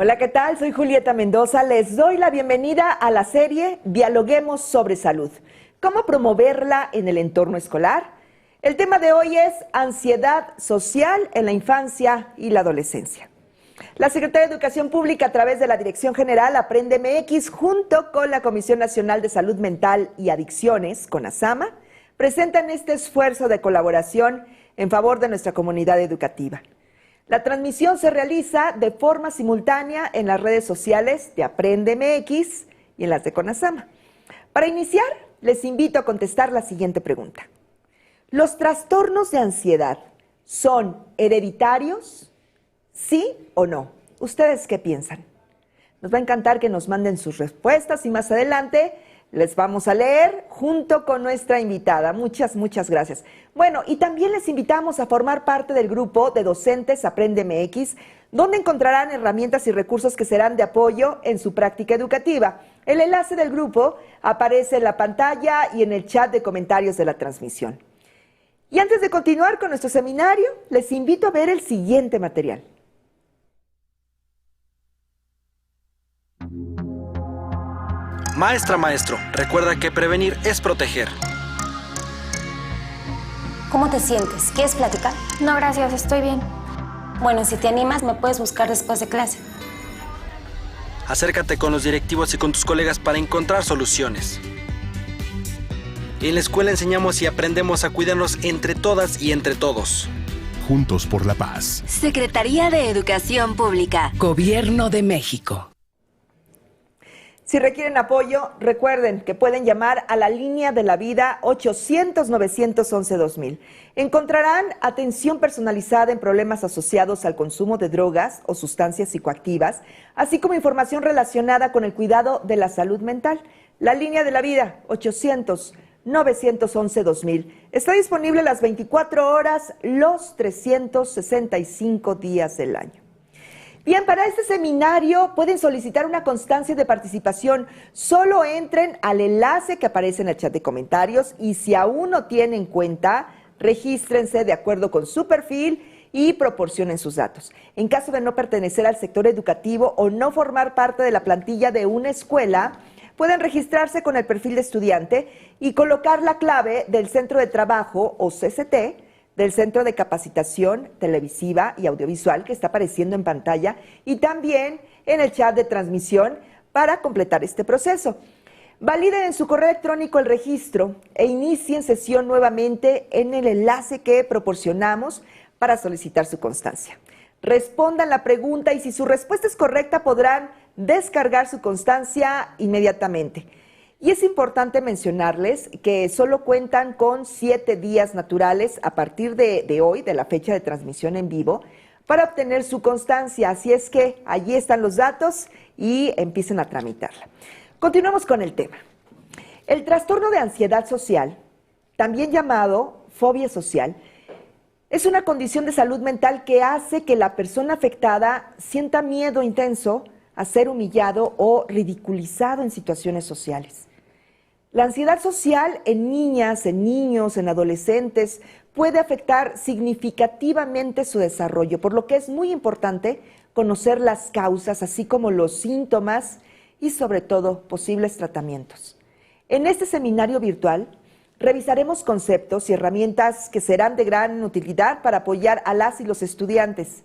Hola, ¿qué tal? Soy Julieta Mendoza. Les doy la bienvenida a la serie Dialoguemos sobre Salud. ¿Cómo promoverla en el entorno escolar? El tema de hoy es ansiedad social en la infancia y la adolescencia. La Secretaría de Educación Pública, a través de la Dirección General Aprende MX, junto con la Comisión Nacional de Salud Mental y Adicciones, CONASAMA, presentan este esfuerzo de colaboración en favor de nuestra comunidad educativa. La transmisión se realiza de forma simultánea en las redes sociales de Aprende MX y en las de CONASAMA. Para iniciar, les invito a contestar la siguiente pregunta. ¿Los trastornos de ansiedad son hereditarios? ¿Sí o no? ¿Ustedes qué piensan? Nos va a encantar que nos manden sus respuestas y más adelante les vamos a leer junto con nuestra invitada. Muchas gracias. Bueno, y también les invitamos a formar parte del grupo de docentes Aprende MX, donde encontrarán herramientas y recursos que serán de apoyo en su práctica educativa. El enlace del grupo aparece en la pantalla y en el chat de comentarios de la transmisión. Y antes de continuar con nuestro seminario, les invito a ver el siguiente material. Maestra, maestro, recuerda que prevenir es proteger. ¿Cómo te sientes? ¿Quieres platicar? No, gracias, estoy bien. Bueno, si te animas, me puedes buscar después de clase. Acércate con los directivos y con tus colegas para encontrar soluciones. En la escuela enseñamos y aprendemos a cuidarnos entre todas y entre todos. Juntos por la paz. Secretaría de Educación Pública. Gobierno de México. Si requieren apoyo, recuerden que pueden llamar a la línea de la vida 800-911-2000. Encontrarán atención personalizada en problemas asociados al consumo de drogas o sustancias psicoactivas, así como información relacionada con el cuidado de la salud mental. La línea de la vida 800-911-2000 está disponible las 24 horas, los 365 días del año. Bien, para este seminario pueden solicitar una constancia de participación. Solo entren al enlace que aparece en el chat de comentarios y si aún no tienen cuenta, regístrense de acuerdo con su perfil y proporcionen sus datos. En caso de no pertenecer al sector educativo o no formar parte de la plantilla de una escuela, pueden registrarse con el perfil de estudiante y colocar la clave del centro de trabajo o CCT, del Centro de Capacitación Televisiva y Audiovisual que está apareciendo en pantalla y también en el chat de transmisión para completar este proceso. Validen en su correo electrónico el registro e inicien sesión nuevamente en el enlace que proporcionamos para solicitar su constancia. Respondan la pregunta y si su respuesta es correcta podrán descargar su constancia inmediatamente. Y es importante mencionarles que solo cuentan con 7 días naturales a partir de hoy, de la fecha de transmisión en vivo, para obtener su constancia. Así es que allí están los datos y empiecen a tramitarla. Continuamos con el tema. El trastorno de ansiedad social, también llamado fobia social, es una condición de salud mental que hace que la persona afectada sienta miedo intenso a ser humillado o ridiculizado en situaciones sociales. La ansiedad social en niñas, en niños, en adolescentes puede afectar significativamente su desarrollo, por lo que es muy importante conocer las causas, así como los síntomas y sobre todo posibles tratamientos. En este seminario virtual revisaremos conceptos y herramientas que serán de gran utilidad para apoyar a las y los estudiantes.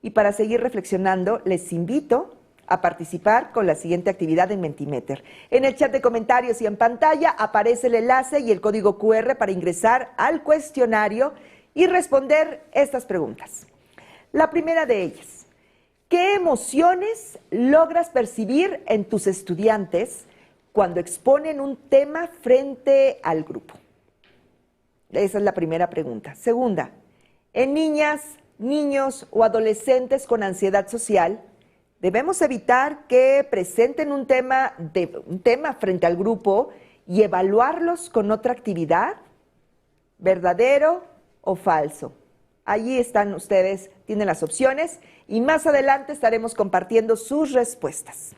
Y para seguir reflexionando, les invito a participar con la siguiente actividad en Mentimeter. En el chat de comentarios y en pantalla aparece el enlace y el código QR para ingresar al cuestionario y responder estas preguntas. La primera de ellas, ¿qué emociones logras percibir en tus estudiantes cuando exponen un tema frente al grupo? Esa es la primera pregunta. Segunda, en niñas, niños o adolescentes con ansiedad social, debemos evitar que presenten un tema frente al grupo y evaluarlos con otra actividad, ¿verdadero o falso? Allí están ustedes, tienen las opciones y más adelante estaremos compartiendo sus respuestas.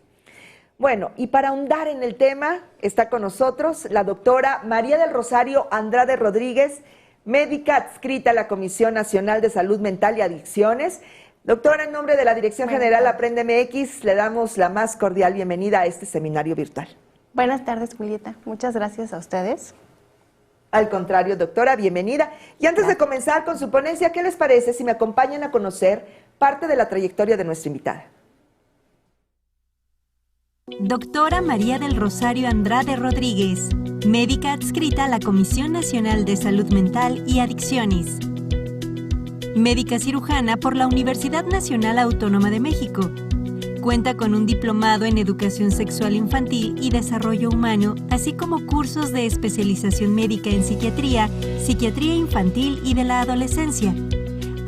Bueno, y para ahondar en el tema está con nosotros la doctora María del Rosario Andrade Rodríguez, médica adscrita a la Comisión Nacional de Salud Mental y Adicciones, Doctora, en nombre de la Dirección General Aprende MX, le damos la más cordial bienvenida a este seminario virtual. Buenas tardes, Julieta. Muchas gracias a ustedes. Al contrario, doctora, bienvenida. Y antes de comenzar con su ponencia, ¿qué les parece si me acompañan a conocer parte de la trayectoria de nuestra invitada? Doctora María del Rosario Andrade Rodríguez, médica adscrita a la Comisión Nacional de Salud Mental y Adicciones. Médica cirujana por la Universidad Nacional Autónoma de México. Cuenta con un diplomado en Educación Sexual Infantil y Desarrollo Humano, así como cursos de especialización médica en psiquiatría, psiquiatría infantil y de la adolescencia.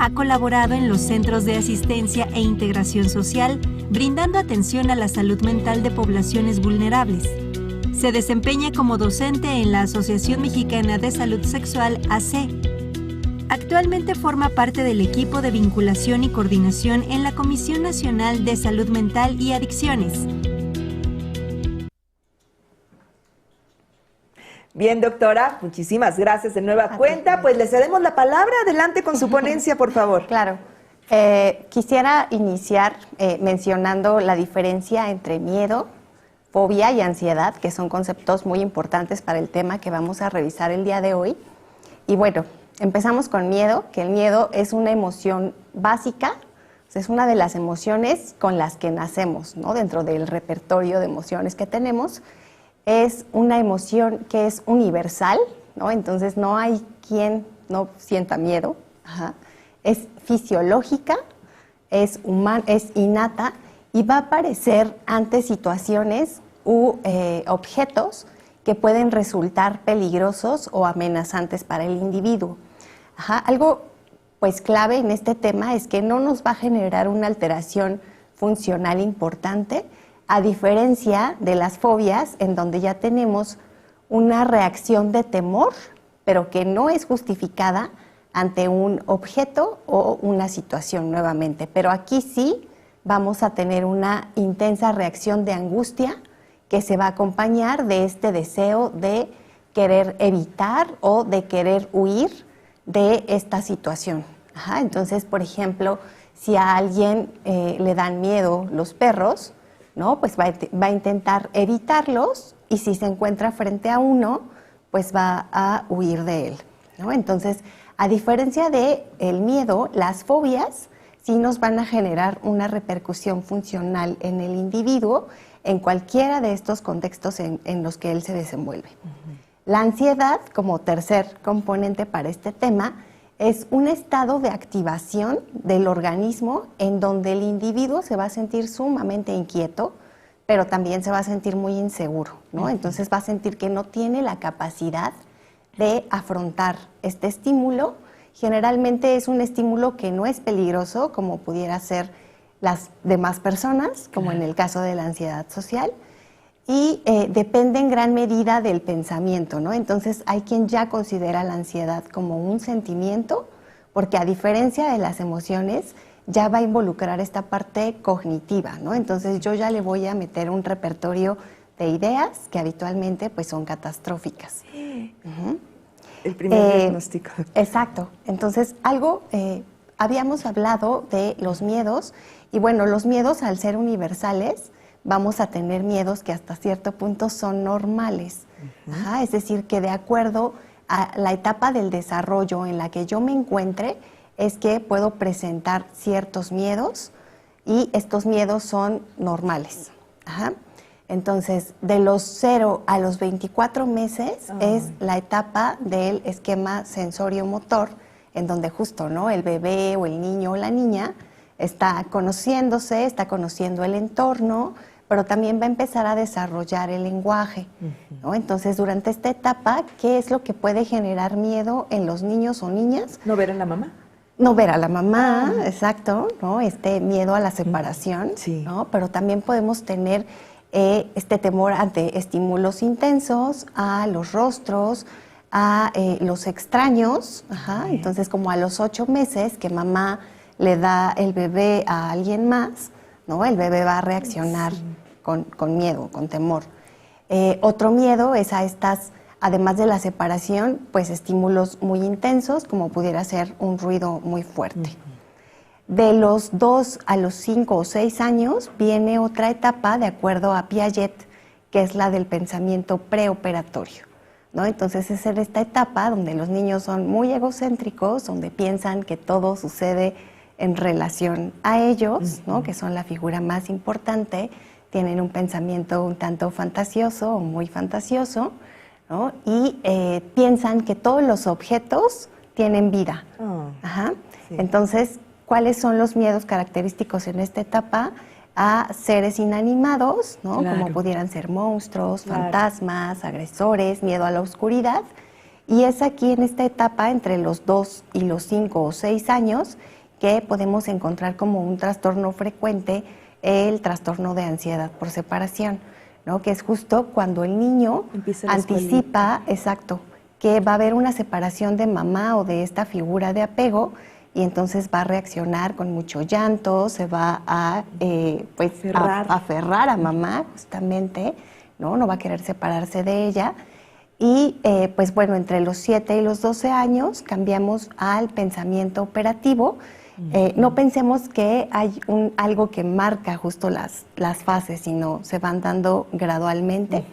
Ha colaborado en los centros de asistencia e integración social, brindando atención a la salud mental de poblaciones vulnerables. Se desempeña como docente en la Asociación Mexicana de Salud Sexual, AC. Actualmente forma parte del equipo de vinculación y coordinación en la Comisión Nacional de Salud Mental y Adicciones. Bien, doctora, muchísimas gracias de nueva cuenta. Pues le cedemos la palabra. Adelante con su ponencia, por favor. Claro. Quisiera iniciar mencionando la diferencia entre miedo, fobia y ansiedad, que son conceptos muy importantes para el tema que vamos a revisar el día de hoy. Y bueno, empezamos con miedo, que el miedo es una emoción básica, es una de las emociones con las que nacemos, ¿no? Dentro del repertorio de emociones que tenemos. Es una emoción que es universal, ¿no? Entonces no hay quien no sienta miedo. Ajá. Es fisiológica, es innata y va a aparecer ante situaciones u objetos que pueden resultar peligrosos o amenazantes para el individuo. Ajá. Algo pues clave en este tema es que no nos va a generar una alteración funcional importante, a diferencia de las fobias, en donde ya tenemos una reacción de temor, pero que no es justificada ante un objeto o una situación nuevamente. Pero aquí sí vamos a tener una intensa reacción de angustia que se va a acompañar de este deseo de querer evitar o de querer huir de esta situación. Ajá, entonces, por ejemplo, si a alguien le dan miedo los perros, ¿no? Pues va a intentar evitarlos, y si se encuentra frente a uno, pues va a huir de él, ¿no? Entonces, a diferencia del miedo, las fobias sí nos van a generar una repercusión funcional en el individuo en cualquiera de estos contextos en los que él se desenvuelve. La ansiedad, como tercer componente para este tema, es un estado de activación del organismo en donde el individuo se va a sentir sumamente inquieto, pero también se va a sentir muy inseguro, ¿no? Entonces va a sentir que no tiene la capacidad de afrontar este estímulo. Generalmente es un estímulo que no es peligroso, como pudiera ser las demás personas, como en el caso de la ansiedad social, y depende en gran medida del pensamiento, ¿no? Entonces hay quien ya considera la ansiedad como un sentimiento, porque a diferencia de las emociones, ya va a involucrar esta parte cognitiva, ¿no? Entonces yo ya le voy a meter un repertorio de ideas que habitualmente pues son catastróficas. El primer diagnóstico. Exacto. Entonces habíamos hablado de los miedos, y bueno, los miedos al ser universales, vamos a tener miedos que hasta cierto punto son normales. Ajá, es decir, que de acuerdo a la etapa del desarrollo en la que yo me encuentre, es que puedo presentar ciertos miedos, y estos miedos son normales. Ajá. Entonces, de los 0 a los 24 meses es la etapa del esquema sensorio-motor, en donde justo, ¿no?, el bebé o el niño o la niña está conociéndose, está conociendo el entorno, pero también va a empezar a desarrollar el lenguaje, ¿no? Entonces, durante esta etapa, ¿qué es lo que puede generar miedo en los niños o niñas? ¿No ver a la mamá? No ver a la mamá, exacto, ¿no? Este miedo a la separación, sí, ¿no? Pero también podemos tener este temor ante estímulos intensos, a los rostros, a los extraños. Ajá. Entonces, como a los 8 meses que mamá le da el bebé a alguien más, ¿no? El bebé va a reaccionar con miedo, con temor. Otro miedo es a estas, además de la separación, pues estímulos muy intensos, como pudiera ser un ruido muy fuerte. De los 2 a los 5 o 6 años viene otra etapa, de acuerdo a Piaget, que es la del pensamiento preoperatorio, ¿no? Entonces es en esta etapa donde los niños son muy egocéntricos, donde piensan que todo sucede en relación a ellos, ¿no? Que son la figura más importante, tienen un pensamiento un tanto fantasioso o muy fantasioso, ¿no? Y piensan que todos los objetos tienen vida. Ajá. Sí. Entonces, ¿cuáles son los miedos característicos en esta etapa? A seres inanimados, ¿no? Claro. Como pudieran ser monstruos, claro, fantasmas, agresores, miedo a la oscuridad. Y es aquí en esta etapa, entre los 2 y los 5 o 6 años, que podemos encontrar como un trastorno frecuente el trastorno de ansiedad por separación, ¿no? Que es justo cuando el niño anticipa, exacto, que va a haber una separación de mamá o de esta figura de apego, y entonces va a reaccionar con mucho llanto, se va a aferrar a mamá justamente, ¿no? No va a querer separarse de ella. Y pues bueno, entre los 7 y los 12 años cambiamos al pensamiento operativo. No pensemos que hay algo que marca justo las fases, sino se van dando gradualmente.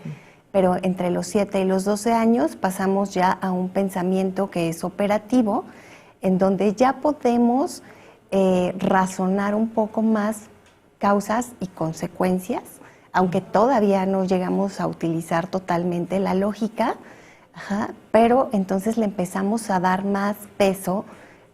Pero entre los 7 y los 12 años pasamos ya a un pensamiento que es operativo, en donde ya podemos razonar un poco más causas y consecuencias, aunque todavía no llegamos a utilizar totalmente la lógica, pero entonces le empezamos a dar más peso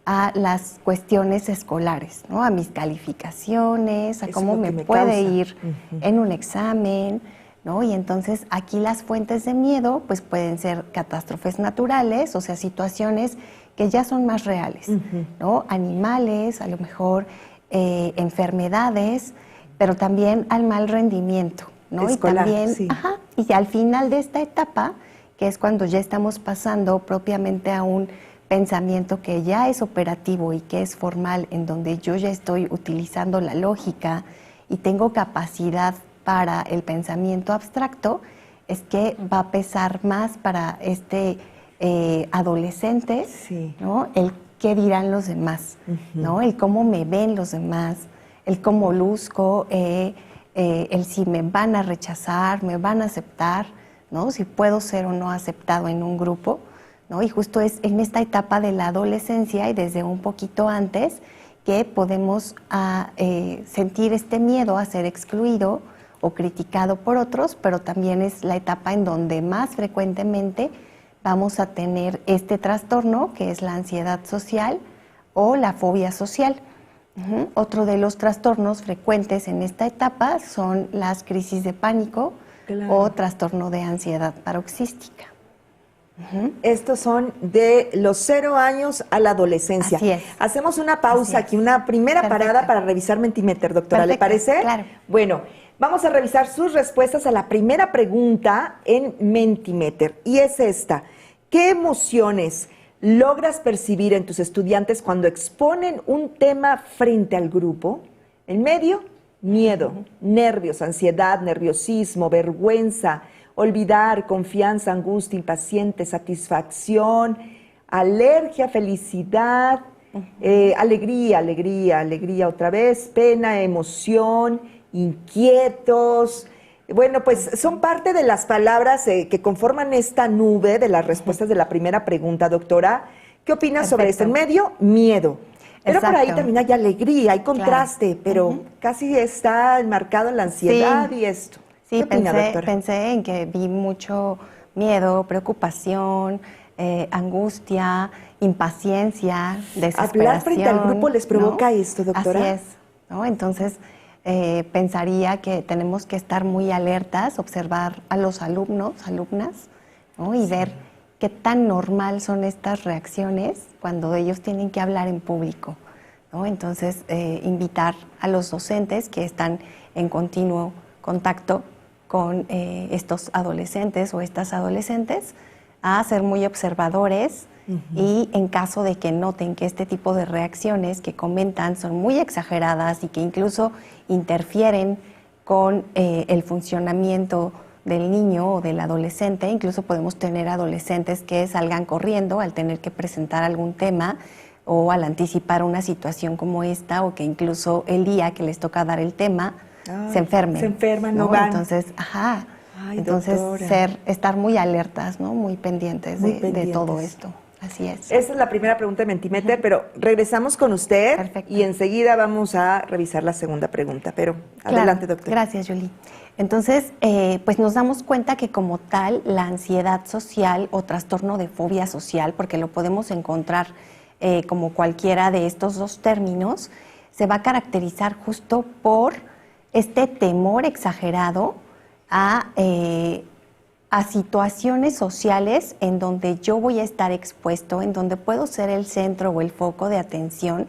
a las cuestiones escolares, ¿no? A mis calificaciones, a cómo me puede ir en un examen, ¿no? Y entonces aquí las fuentes de miedo pues pueden ser catástrofes naturales, o sea, situaciones que ya son más reales, ¿no? Animales, a lo mejor enfermedades, pero también al mal rendimiento, ¿no? Escolar, y también, sí. Y al final de esta etapa, que es cuando ya estamos pasando propiamente a un pensamiento que ya es operativo y que es formal, en donde yo ya estoy utilizando la lógica y tengo capacidad para el pensamiento abstracto, es que va a pesar más para adolescente, sí, ¿no? El qué dirán los demás, ¿no? El cómo me ven los demás, el cómo luzco, el si me van a rechazar, me van a aceptar, ¿no? Si puedo ser o no aceptado en un grupo, ¿no? Y justo es en esta etapa de la adolescencia y desde un poquito antes que podemos sentir este miedo a ser excluido o criticado por otros, pero también es la etapa en donde más frecuentemente vamos a tener este trastorno, que es la ansiedad social o la fobia social. Otro de los trastornos frecuentes en esta etapa son las crisis de pánico, claro, o trastorno de ansiedad paroxística. Estos son de los 0 años a la adolescencia. Así es. Hacemos una pausa aquí, una primera parada para revisar Mentimeter, doctora. ¿Le parece? Claro. Bueno, vamos a revisar sus respuestas a la primera pregunta en Mentimeter. Y es esta: ¿qué emociones logras percibir en tus estudiantes cuando exponen un tema frente al grupo? En medio, miedo, nervios, ansiedad, nerviosismo, vergüenza, olvidar, confianza, angustia, impaciente, satisfacción, alergia, felicidad, alegría otra vez, pena, emoción, inquietos. Bueno, pues son parte de las palabras que conforman esta nube de las respuestas de la primera pregunta, doctora. ¿Qué opinas sobre esto? En medio, miedo. Pero por ahí también hay alegría, hay contraste, claro, pero casi está enmarcado en la ansiedad y esto. Sí, ¿qué opina, doctora? Pensé en que vi mucho miedo, preocupación, angustia, impaciencia, desesperación. ¿Hablar frente al grupo les provoca esto, doctora? Así es, ¿no? Entonces, pensaría que tenemos que estar muy alertas, observar a los alumnos, alumnas, ¿no? Y ver qué tan normal son estas reacciones cuando ellos tienen que hablar en público, ¿no? Entonces, invitar a los docentes que están en continuo contacto con estos adolescentes o estas adolescentes a ser muy observadores y en caso de que noten que este tipo de reacciones que comentan son muy exageradas y que incluso interfieren con el funcionamiento del niño o del adolescente, incluso podemos tener adolescentes que salgan corriendo al tener que presentar algún tema o al anticipar una situación como esta, o que incluso el día que les toca dar el tema, se enfermen. Se enferman, no van. Entonces, Ay, entonces estar muy alertas, ¿no? Muy pendientes, de todo esto. Así es. Esa es la primera pregunta de Mentimeter, pero regresamos con usted. Perfecto. Y enseguida vamos a revisar la segunda pregunta. Pero adelante, doctora. Gracias, Julie. Entonces, pues nos damos cuenta que como tal, la ansiedad social o trastorno de fobia social, porque lo podemos encontrar como cualquiera de estos dos términos, se va a caracterizar justo por este temor exagerado a situaciones sociales en donde yo voy a estar expuesto, en donde puedo ser el centro o el foco de atención,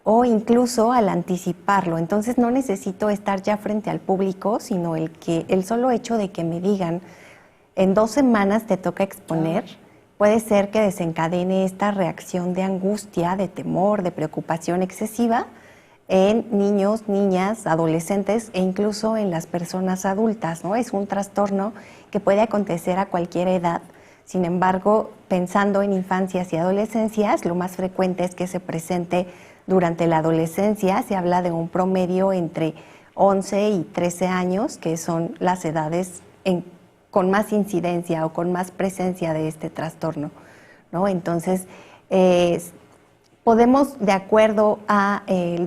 o incluso al anticiparlo. Entonces no necesito estar ya frente al público, sino el solo hecho de que me digan, en 2 semanas te toca exponer, puede ser que desencadene esta reacción de angustia, de temor, de preocupación excesiva en niños, niñas, adolescentes e incluso en las personas adultas, ¿no? Es un trastorno que puede acontecer a cualquier edad. Sin embargo, pensando en infancias y adolescencias, lo más frecuente es que se presente durante la adolescencia. Se habla de un promedio entre 11 y 13 años, que son las edades con más incidencia o con más presencia de este trastorno, ¿no? Entonces, podemos, de acuerdo a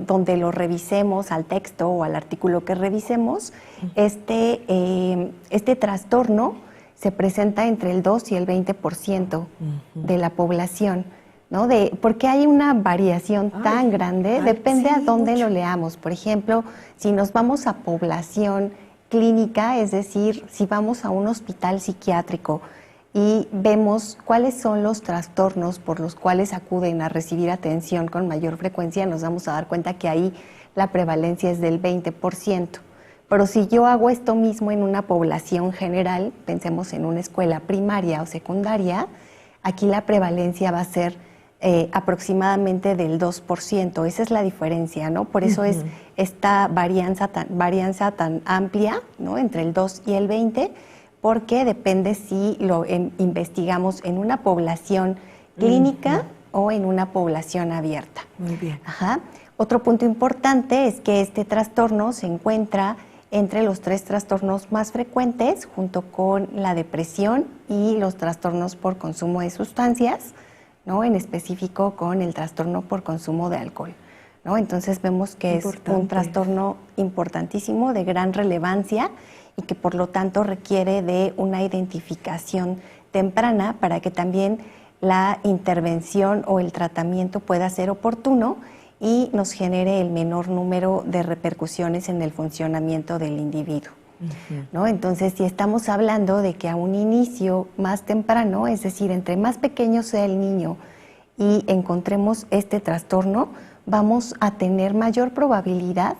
donde lo revisemos, al texto o al artículo que revisemos, este trastorno se presenta entre el 2 y el 20% de la población, ¿no? Porque hay una variación tan grande, depende a dónde lo leamos. Por ejemplo, si nos vamos a población clínica, es decir, si vamos a un hospital psiquiátrico y vemos cuáles son los trastornos por los cuales acuden a recibir atención con mayor frecuencia, nos vamos a dar cuenta que ahí la prevalencia es del 20%. Pero si yo hago esto mismo en una población general, pensemos en una escuela primaria o secundaria, aquí la prevalencia va a ser aproximadamente del 2%. Esa es la diferencia, ¿no? Por eso es esta varianza tan amplia, ¿no? Entre el 2 y el 20%, porque depende si lo investigamos en una población clínica o en una población abierta. Muy bien. Otro punto importante es que este trastorno se encuentra entre los 3 trastornos más frecuentes, junto con la depresión y los trastornos por consumo de sustancias, ¿no? En específico con el trastorno por consumo de alcohol, ¿no? Entonces vemos que es un trastorno importantísimo, de gran relevancia, y que por lo tanto requiere de una identificación temprana para que también la intervención o el tratamiento pueda ser oportuno y nos genere el menor número de repercusiones en el funcionamiento del individuo, ¿no? Entonces, si estamos hablando de que a un inicio más temprano, es decir, entre más pequeño sea el niño y encontremos este trastorno, vamos a tener mayor probabilidad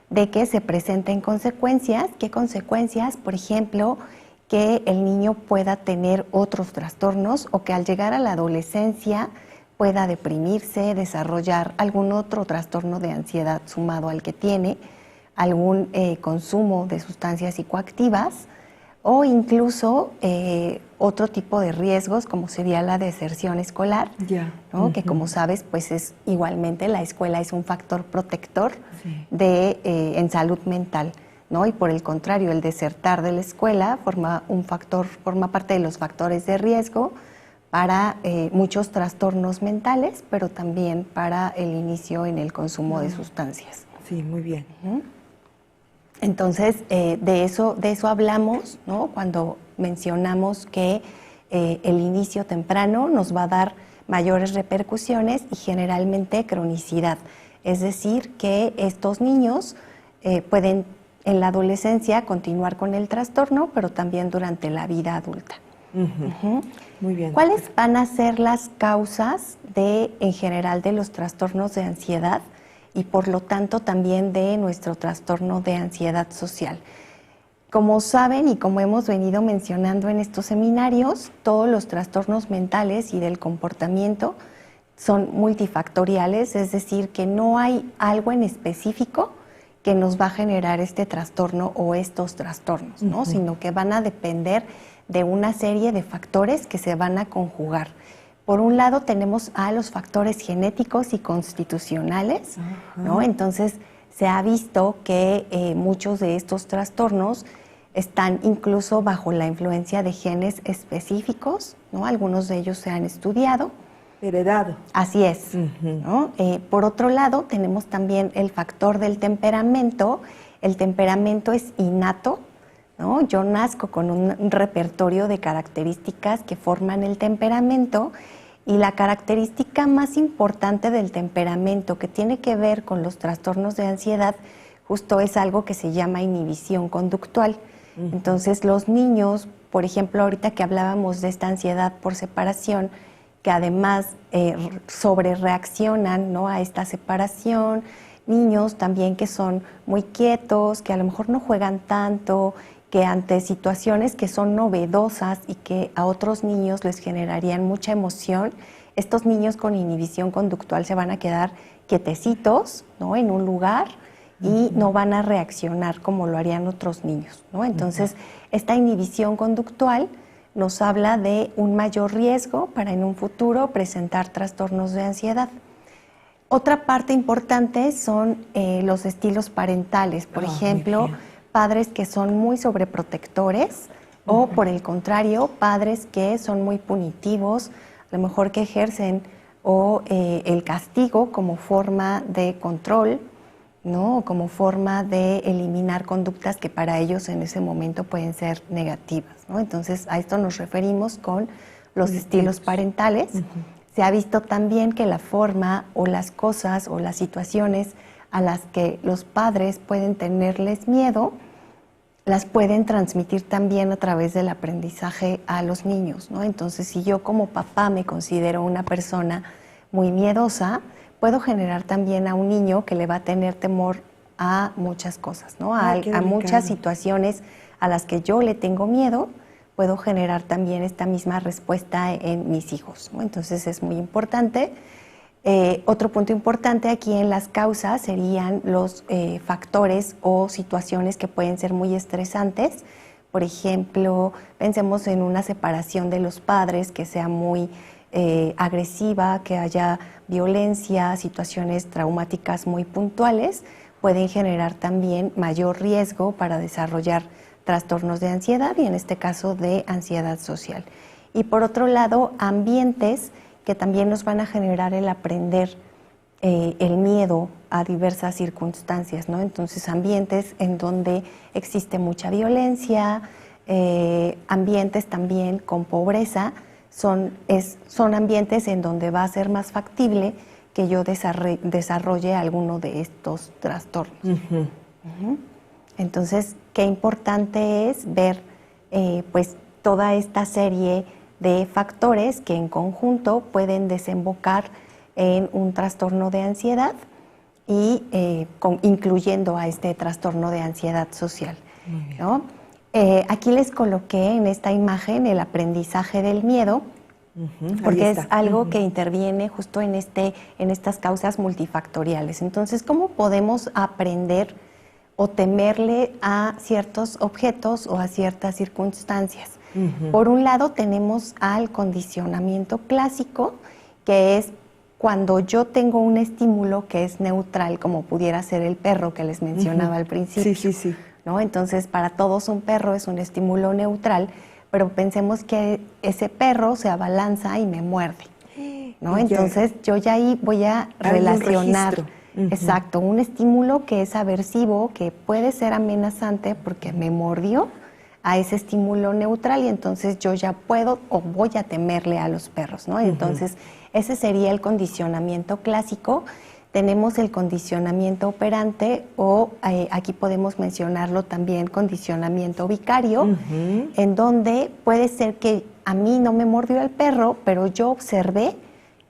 de que se presenten consecuencias. ¿Qué consecuencias? Por ejemplo, que el niño pueda tener otros trastornos o que al llegar a la adolescencia pueda deprimirse, desarrollar algún otro trastorno de ansiedad sumado al que tiene, algún consumo de sustancias psicoactivas o incluso otro tipo de riesgos como sería la deserción escolar, ¿no? Que como sabes, pues es igualmente la escuela es un factor protector en salud mental, ¿no? Y por el contrario, el desertar de la escuela forma parte de los factores de riesgo para muchos trastornos mentales, pero también para el inicio en el consumo de sustancias. Sí, muy bien. Entonces, de eso hablamos, ¿no? Cuando mencionamos que el inicio temprano nos va a dar mayores repercusiones y generalmente cronicidad. Es decir, que estos niños pueden en la adolescencia continuar con el trastorno, pero también durante la vida adulta. Muy bien. ¿Cuáles van a ser las causas en general de los trastornos de ansiedad y por lo tanto también de nuestro trastorno de ansiedad social? Como saben y como hemos venido mencionando en estos seminarios, todos los trastornos mentales y del comportamiento son multifactoriales, es decir, que no hay algo en específico que nos va a generar este trastorno o estos trastornos, ¿no? Sino que van a depender de una serie de factores que se van a conjugar. Por un lado tenemos a los factores genéticos y constitucionales, ¿no? Entonces se ha visto que muchos de estos trastornos están incluso bajo la influencia de genes específicos, ¿no? Algunos de ellos se han estudiado. Heredado. Así es, ¿no? Por otro lado, tenemos también el factor del temperamento. El temperamento es innato, ¿no? Yo nazco con un repertorio de características que forman el temperamento, y la característica más importante del temperamento que tiene que ver con los trastornos de ansiedad justo es algo que se llama inhibición conductual. Entonces los niños, por ejemplo, ahorita que hablábamos de esta ansiedad por separación, que además sobrereaccionan, ¿no?, a esta separación, niños también que son muy quietos, que a lo mejor no juegan tanto, que ante situaciones que son novedosas y que a otros niños les generarían mucha emoción, estos niños con inhibición conductual se van a quedar quietecitos, ¿no?, en un lugar y no van a reaccionar como lo harían otros niños, ¿no? Entonces, esta inhibición conductual nos habla de un mayor riesgo para en un futuro presentar trastornos de ansiedad. Otra parte importante son los estilos parentales, por ejemplo, padres que son muy sobreprotectores o, por el contrario, padres que son muy punitivos, a lo mejor que ejercen el castigo como forma de control, ¿no?, como forma de eliminar conductas que para ellos en ese momento pueden ser negativas, ¿no? Entonces, a esto nos referimos con los estilos parentales. Se ha visto también que la forma o las cosas o las situaciones a las que los padres pueden tenerles miedo, las pueden transmitir también a través del aprendizaje a los niños, ¿no? Entonces, si yo como papá me considero una persona muy miedosa, puedo generar también a un niño que le va a tener temor a muchas cosas, ¿no? A muchas situaciones a las que yo le tengo miedo, puedo generar también esta misma respuesta en mis hijos, ¿no? Entonces es muy importante. Otro punto importante aquí en las causas serían los factores o situaciones que pueden ser muy estresantes. Por ejemplo, pensemos en una separación de los padres que sea muy agresiva, que haya violencia, situaciones traumáticas muy puntuales, pueden generar también mayor riesgo para desarrollar trastornos de ansiedad y en este caso de ansiedad social. Y por otro lado, ambientes que también nos van a generar el aprender el miedo a diversas circunstancias, ¿no? Entonces, ambientes en donde existe mucha violencia, ambientes también con pobreza, son ambientes en donde va a ser más factible que yo desarrolle alguno de estos trastornos. Entonces, qué importante es ver pues toda esta serie de factores que en conjunto pueden desembocar en un trastorno de ansiedad y incluyendo a este trastorno de ansiedad social, ¿no? Aquí les coloqué en esta imagen el aprendizaje del miedo, porque es algo que interviene justo en estas causas multifactoriales. Entonces, ¿cómo podemos aprender o temerle a ciertos objetos o a ciertas circunstancias? Por un lado tenemos al condicionamiento clásico, que es cuando yo tengo un estímulo que es neutral, como pudiera ser el perro que les mencionaba al principio. ¿No? Entonces, para todos un perro es un estímulo neutral, pero pensemos que ese perro se abalanza y me muerde, ¿no? Entonces, yo ya ahí voy a relacionar, exacto, un estímulo que es aversivo, que puede ser amenazante porque me mordió, a ese estímulo neutral, y entonces yo ya puedo o voy a temerle a los perros, ¿no? Entonces, ese sería el condicionamiento clásico. Tenemos el condicionamiento operante o aquí podemos mencionarlo también condicionamiento vicario, en donde puede ser que a mí no me mordió el perro, pero yo observé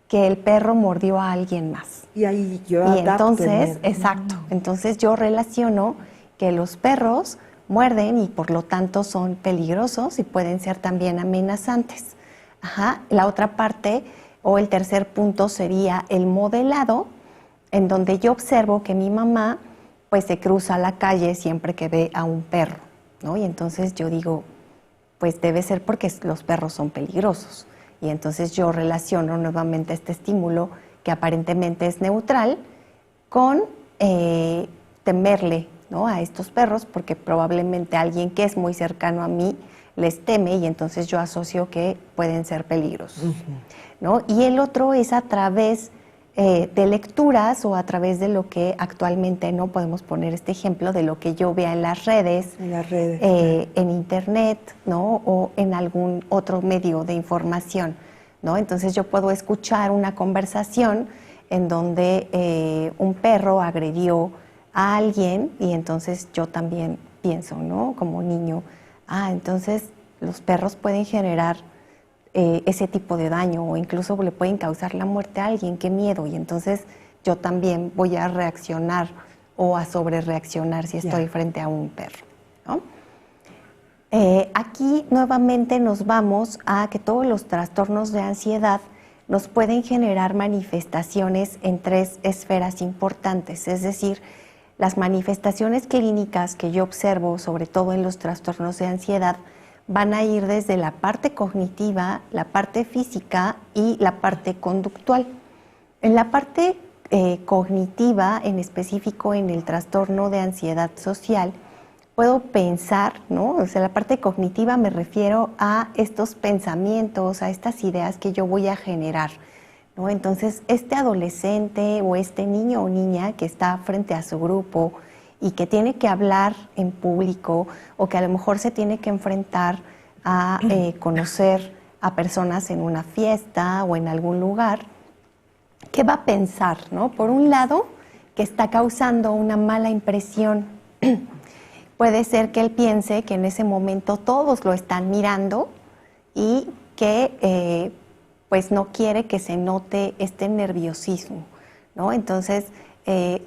que el perro mordió a alguien más. Y ahí yo adapto. Y entonces, exacto, entonces yo relaciono que los perros muerden y por lo tanto son peligrosos y pueden ser también amenazantes. La otra parte o el tercer punto sería el modelado, en donde yo observo que mi mamá pues se cruza la calle siempre que ve a un perro, ¿no? Y entonces yo digo, pues debe ser porque los perros son peligrosos. y entonces yo relaciono nuevamente este estímulo que aparentemente es neutral con temerle, ¿no?, a estos perros, porque probablemente alguien que es muy cercano a mí les teme y entonces yo asocio que pueden ser peligrosos, ¿no? Y el otro es a través de lecturas o a través de lo que actualmente, no podemos poner este ejemplo, de lo que yo vea en las redes, en internet, ¿no?, o en algún otro medio de información, ¿no? Entonces yo puedo escuchar una conversación en donde un perro agredió a alguien y entonces yo también pienso, ¿no?, como niño, entonces los perros pueden generar ese tipo de daño o incluso le pueden causar la muerte a alguien, qué miedo, y entonces yo también voy a reaccionar o a sobrereaccionar si estoy frente a un perro, ¿no? Aquí nuevamente nos vamos a que todos los trastornos de ansiedad nos pueden generar manifestaciones en 3 esferas importantes, es decir, las manifestaciones clínicas que yo observo, sobre todo en los trastornos de ansiedad, van a ir desde la parte cognitiva, la parte física y la parte conductual. En la parte cognitiva, en específico en el trastorno de ansiedad social, puedo pensar, ¿no? O sea, la parte cognitiva me refiero a estos pensamientos, a estas ideas que yo voy a generar, ¿no? Entonces, este adolescente o este niño o niña que está frente a su grupo y que tiene que hablar en público o que a lo mejor se tiene que enfrentar a conocer a personas en una fiesta o en algún lugar, ¿qué va a pensar, no? Por un lado, que está causando una mala impresión. Puede ser que él piense que en ese momento todos lo están mirando y que pues no quiere que se note este nerviosismo, ¿no? Entonces,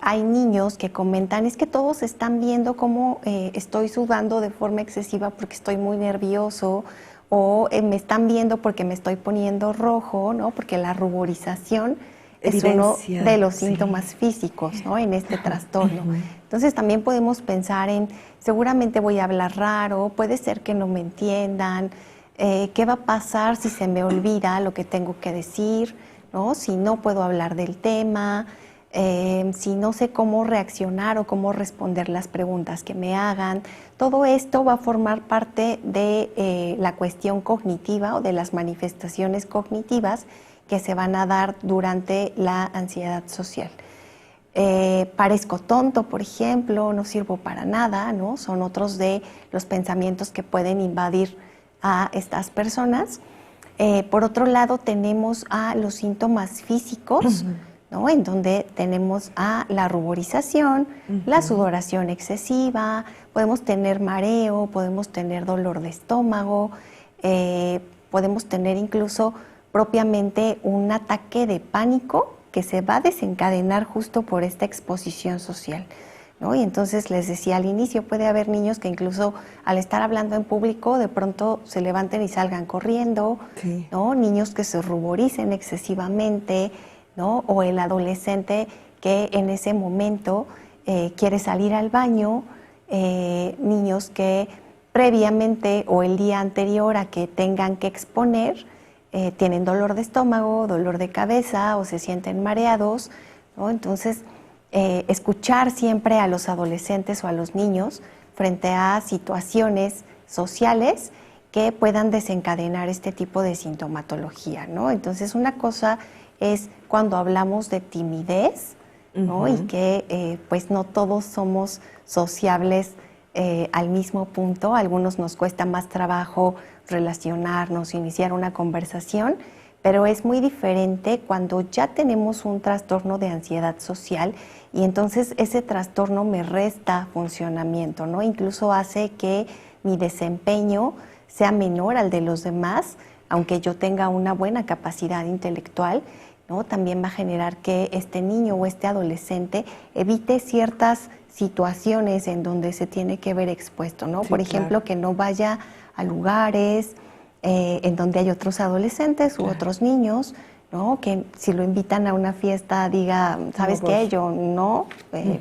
hay niños que comentan, es que todos están viendo cómo estoy sudando de forma excesiva porque estoy muy nervioso, o me están viendo porque me estoy poniendo rojo, ¿no? Porque la ruborización es uno de los síntomas físicos, ¿no?, en este trastorno. Entonces también podemos pensar en, seguramente voy a hablar raro, puede ser que no me entiendan, ¿qué va a pasar si se me olvida lo que tengo que decir, ¿no? Si no puedo hablar del tema, si no sé cómo reaccionar o cómo responder las preguntas que me hagan. Todo esto va a formar parte de la cuestión cognitiva o de las manifestaciones cognitivas que se van a dar durante la ansiedad social. Parezco tonto, por ejemplo, no sirvo para nada, ¿no? Son otros de los pensamientos que pueden invadir a estas personas. Por otro lado, tenemos a los síntomas físicos, ¿no?, en donde tenemos a la ruborización, la sudoración excesiva, podemos tener mareo, podemos tener dolor de estómago, podemos tener incluso propiamente un ataque de pánico que se va a desencadenar justo por esta exposición social, ¿no? Y entonces les decía al inicio, puede haber niños que incluso al estar hablando en público de pronto se levanten y salgan corriendo, ¿no? Niños que se ruboricen excesivamente, ¿no? O el adolescente que en ese momento quiere salir al baño, niños que previamente o el día anterior a que tengan que exponer, tienen dolor de estómago, dolor de cabeza o se sienten mareados, ¿no? Entonces, escuchar siempre a los adolescentes o a los niños frente a situaciones sociales que puedan desencadenar este tipo de sintomatología, ¿no? Entonces, una cosa es cuando hablamos de timidez, ¿no? Y que pues no todos somos sociables al mismo punto. A algunos nos cuesta más trabajo relacionarnos, iniciar una conversación, pero es muy diferente cuando ya tenemos un trastorno de ansiedad social y entonces ese trastorno me resta funcionamiento, ¿no? Incluso hace que mi desempeño sea menor al de los demás, aunque yo tenga una buena capacidad intelectual, ¿no? También va a generar que este niño o este adolescente evite ciertas situaciones en donde se tiene que ver expuesto, ¿no? Por ejemplo, que no vaya a lugares en donde hay otros adolescentes u otros niños, ¿no? Que si lo invitan a una fiesta diga, ¿sabes qué? Yo no,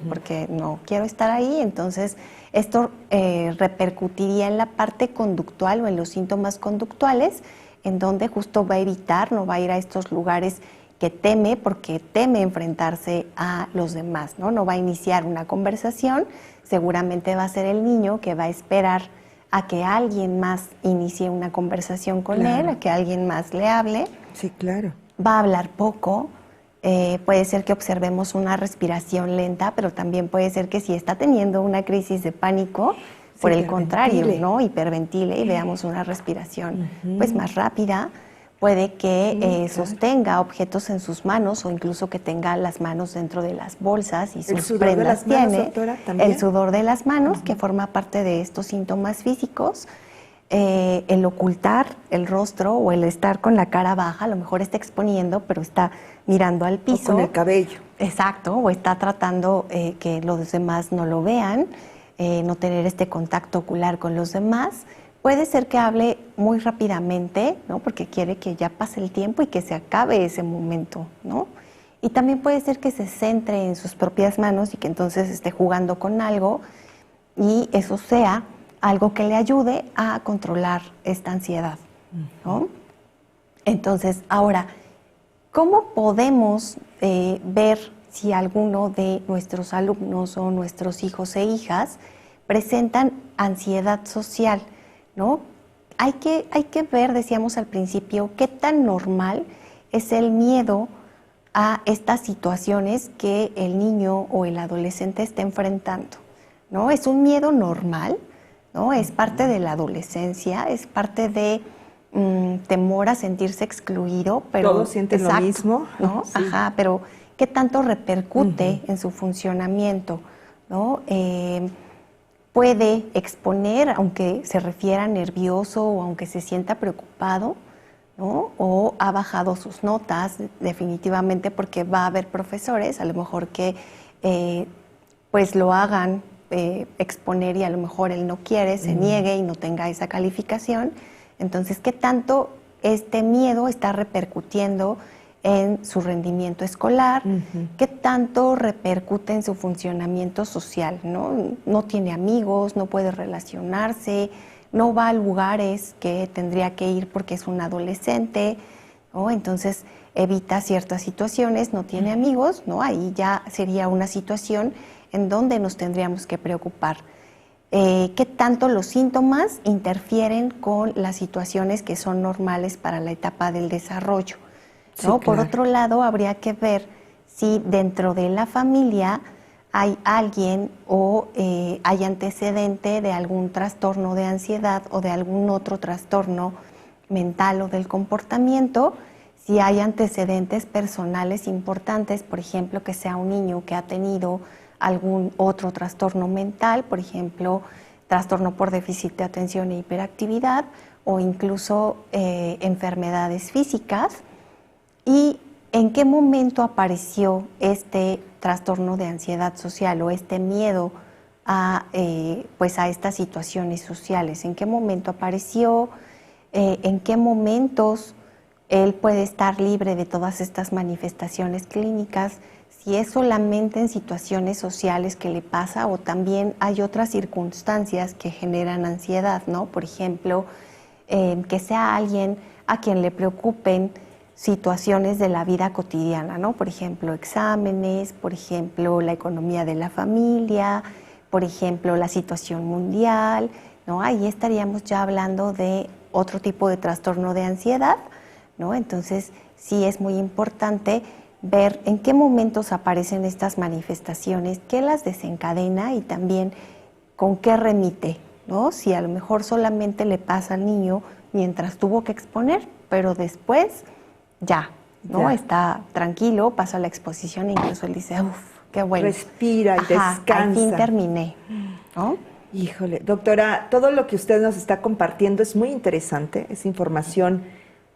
porque no quiero estar ahí. Entonces, esto repercutiría en la parte conductual o en los síntomas conductuales, en donde justo va a evitar, no va a ir a estos lugares que teme porque teme enfrentarse a los demás, ¿no? No va a iniciar una conversación, seguramente va a ser el niño que va a esperar a que alguien más inicie una conversación con él, a que alguien más le hable. Sí, claro. Va a hablar poco, puede ser que observemos una respiración lenta, pero también puede ser que si está teniendo una crisis de pánico, por el contrario, ¿no? Hiperventile y veamos una respiración pues más rápida. Puede que sostenga objetos en sus manos o incluso que tenga las manos dentro de las bolsas y sus prendas tiene. Doctora, ¿también? El sudor de las manos, que forma parte de estos síntomas físicos. El ocultar el rostro o el estar con la cara baja, a lo mejor está exponiendo, pero está mirando al piso. O con el cabello. Exacto, o está tratando que los demás no lo vean, no tener este contacto ocular con los demás. Puede ser que hable muy rápidamente, ¿no? Porque quiere que ya pase el tiempo y que se acabe ese momento, ¿no? Y también puede ser que se centre en sus propias manos y que entonces esté jugando con algo y eso sea algo que le ayude a controlar esta ansiedad, ¿no? Entonces, ahora, ¿cómo podemos ver si alguno de nuestros alumnos o nuestros hijos e hijas presentan ansiedad social, ¿no? Hay que ver, decíamos al principio, qué tan normal es el miedo a estas situaciones que el niño o el adolescente está enfrentando, ¿no? Es un miedo normal, ¿no? Es parte de la adolescencia, es parte de temor a sentirse excluido, pero todos sienten lo mismo, ¿no? Sí. Ajá, pero ¿qué tanto repercute en su funcionamiento, ¿no? Puede exponer, aunque se refiera nervioso o aunque se sienta preocupado, ¿no? O ha bajado sus notas definitivamente porque va a haber profesores, a lo mejor que pues lo hagan exponer y a lo mejor él no quiere, se niegue y no tenga esa calificación. Entonces, ¿qué tanto este miedo está repercutiendo en su rendimiento escolar? ¿Qué tanto repercute en su funcionamiento social? No tiene amigos, no puede relacionarse, no va a lugares que tendría que ir porque es un adolescente, ¿no? Entonces evita ciertas situaciones, no tiene amigos, ¿no? Ahí ya sería una situación en donde nos tendríamos que preocupar. ¿Qué tanto los síntomas interfieren con las situaciones que son normales para la etapa del desarrollo, ¿no? Sí, Por claro. otro lado, habría que ver si dentro de la familia hay alguien o hay antecedente de algún trastorno de ansiedad o de algún otro trastorno mental o del comportamiento, si hay antecedentes personales importantes, por ejemplo, que sea un niño que ha tenido algún otro trastorno mental, por ejemplo, trastorno por déficit de atención e hiperactividad o incluso enfermedades físicas. ¿Y en qué momento apareció este trastorno de ansiedad social o este miedo a estas situaciones sociales? ¿En qué momento apareció? ¿En qué momentos él puede estar libre de todas estas manifestaciones clínicas? Si es solamente en situaciones sociales que le pasa o también hay otras circunstancias que generan ansiedad, ¿no? Por ejemplo, que sea alguien a quien le preocupen situaciones de la vida cotidiana, ¿no? Por ejemplo, exámenes, por ejemplo, la economía de la familia, por ejemplo, la situación mundial, ¿no? Ahí estaríamos ya hablando de otro tipo de trastorno de ansiedad, ¿no? Entonces, sí es muy importante ver en qué momentos aparecen estas manifestaciones, qué las desencadena y también con qué remite, ¿no? Si a lo mejor solamente le pasa al niño mientras tuvo que exponer, pero después ya, ¿no? Ya. Está tranquilo, pasa la exposición e incluso él dice, uff, qué bueno. Respira y descansa. Al fin terminé, ¿no? Híjole, doctora, todo lo que usted nos está compartiendo es muy interesante, es información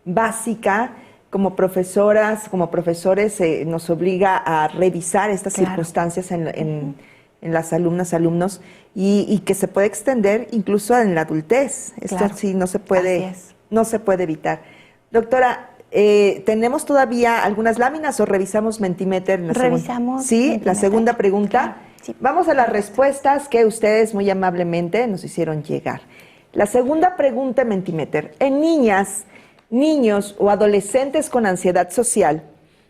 básica. Como profesoras, como profesores, nos obliga a revisar estas circunstancias en las alumnas, alumnos, y que se puede extender incluso en la adultez. Esto sí no se puede evitar. Doctora, ¿tenemos todavía algunas láminas o revisamos Mentimeter? Revisamos. Sí, Mentimeter. la segunda pregunta. Claro, sí. Vamos a las respuestas que ustedes muy amablemente nos hicieron llegar. La segunda pregunta en Mentimeter. En niñas, niños o adolescentes con ansiedad social,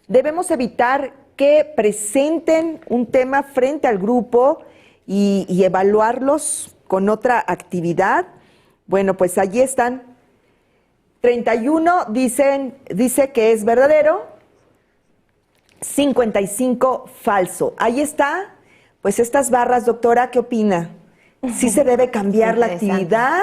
debemos evitar que presenten un tema frente al grupo y evaluarlos con otra actividad. Bueno, pues allí están. 31 dice que es verdadero, 55 falso. Ahí está, pues estas barras, doctora, ¿qué opina? ¿Sí se debe cambiar la actividad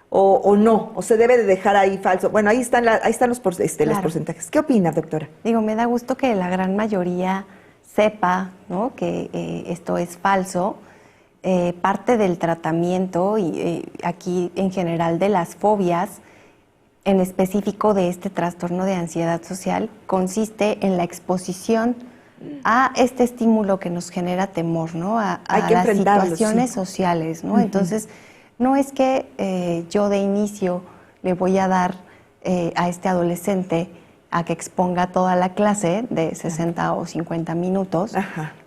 o no? ¿O se debe de dejar ahí falso? Bueno, ahí están los porcentajes. ¿Qué opina, doctora? Digo, me da gusto que la gran mayoría sepa, ¿no?, que esto es falso. Parte del tratamiento y aquí en general de las fobias, en específico de este trastorno de ansiedad social, consiste en la exposición a este estímulo que nos genera temor, ¿no? A las situaciones sociales, ¿no? Entonces, no es que yo de inicio le voy a dar a este adolescente a que exponga toda la clase de 60 o 50 minutos,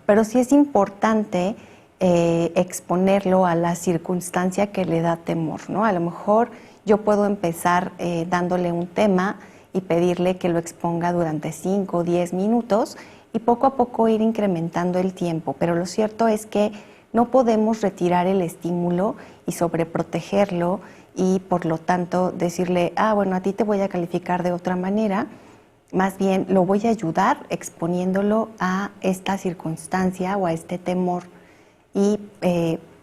pero sí es importante exponerlo a la circunstancia que le da temor, ¿no? A lo mejor yo puedo empezar dándole un tema y pedirle que lo exponga durante 5 o 10 minutos y poco a poco ir incrementando el tiempo. Pero lo cierto es que no podemos retirar el estímulo y sobreprotegerlo y por lo tanto decirle, bueno, a ti te voy a calificar de otra manera. Más bien lo voy a ayudar exponiéndolo a esta circunstancia o a este temor y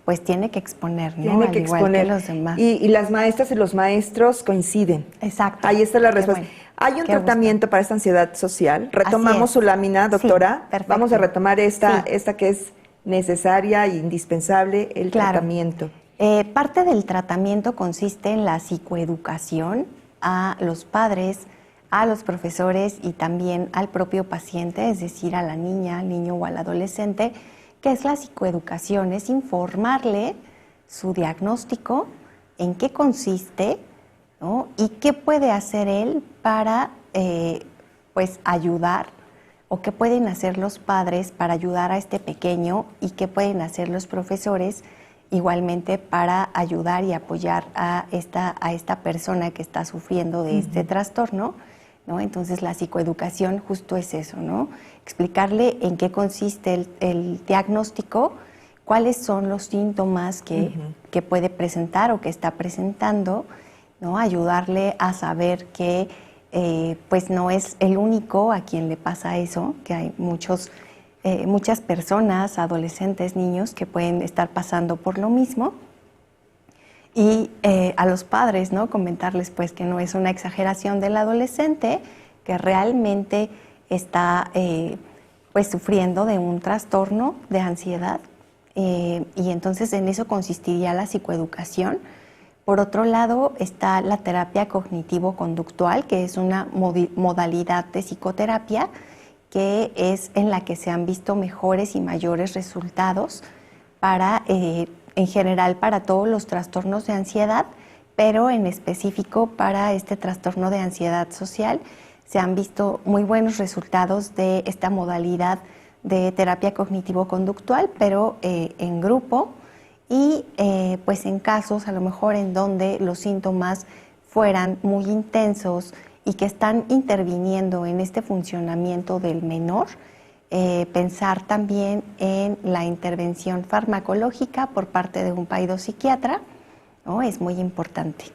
pues tiene que exponer, ¿no? Tiene que exponer. Que los demás. Y las maestras y los maestros coinciden. Exacto. Ahí está la respuesta. Hay un tratamiento para esta ansiedad social. Retomamos su lámina, doctora. Sí, vamos a retomar esta que es necesaria e indispensable, el tratamiento. Parte del tratamiento consiste en la psicoeducación a los padres, a los profesores y también al propio paciente, es decir, a la niña, al niño o al adolescente. ¿Qué es la psicoeducación? Es informarle su diagnóstico, en qué consiste, ¿no?, y qué puede hacer él para pues ayudar, o qué pueden hacer los padres para ayudar a este pequeño y qué pueden hacer los profesores igualmente para ayudar y apoyar a esta persona que está sufriendo de este trastorno, ¿no? Entonces la psicoeducación justo es eso, ¿no? Explicarle en qué consiste el diagnóstico, cuáles son los síntomas que puede presentar o que está presentando, ¿no? Ayudarle a saber que pues no es el único a quien le pasa eso, que hay muchas personas, adolescentes, niños que pueden estar pasando por lo mismo. Y a los padres, ¿no?, comentarles pues que no es una exageración del adolescente, que realmente está pues sufriendo de un trastorno de ansiedad y entonces en eso consistiría la psicoeducación. Por otro lado está la terapia cognitivo-conductual, que es una modalidad de psicoterapia que es en la que se han visto mejores y mayores resultados para en general para todos los trastornos de ansiedad, pero en específico para este trastorno de ansiedad social se han visto muy buenos resultados de esta modalidad de terapia cognitivo-conductual, pero en grupo y pues en casos a lo mejor en donde los síntomas fueran muy intensos y que están interviniendo en este funcionamiento del menor, pensar también en la intervención farmacológica por parte de un psiquiatra, ¿no? Es muy importante.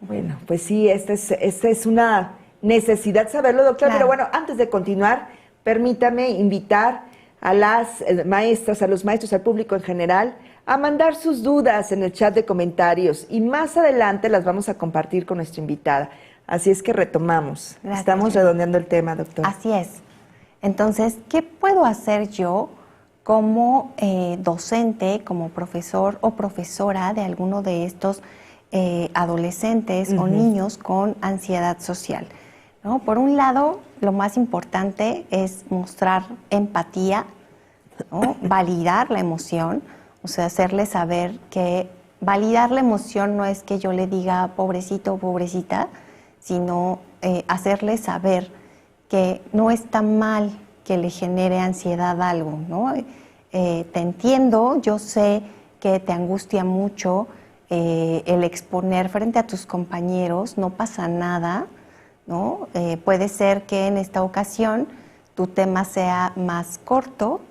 Bueno, pues sí, esta es una necesidad saberlo, doctora, pero bueno, antes de continuar, permítame invitar a las maestras, a los maestros, al público en general, a mandar sus dudas en el chat de comentarios y más adelante las vamos a compartir con nuestra invitada. Así es que retomamos. Gracias. Estamos redondeando el tema, doctora. Así es. Entonces, ¿qué puedo hacer yo como docente, como profesor o profesora de alguno de estos adolescentes o niños con ansiedad social? ¿No? Por un lado, lo más importante es mostrar empatía, ¿no? Validar la emoción, o sea, hacerle saber que validar la emoción no es que yo le diga pobrecito o pobrecita, sino hacerle saber que no está mal que le genere ansiedad algo, ¿no? Te entiendo, yo sé que te angustia mucho el exponer frente a tus compañeros, no pasa nada, ¿no? Puede ser que en esta ocasión tu tema sea más corto,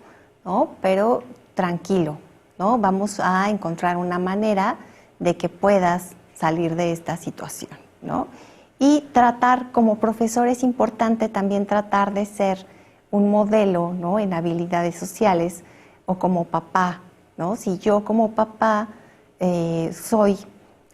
¿no? Pero tranquilo, ¿no? Vamos a encontrar una manera de que puedas salir de esta situación, ¿no? Y tratar, como profesor es importante también tratar de ser un modelo, ¿no? En habilidades sociales, o como papá, ¿no? Si yo como papá soy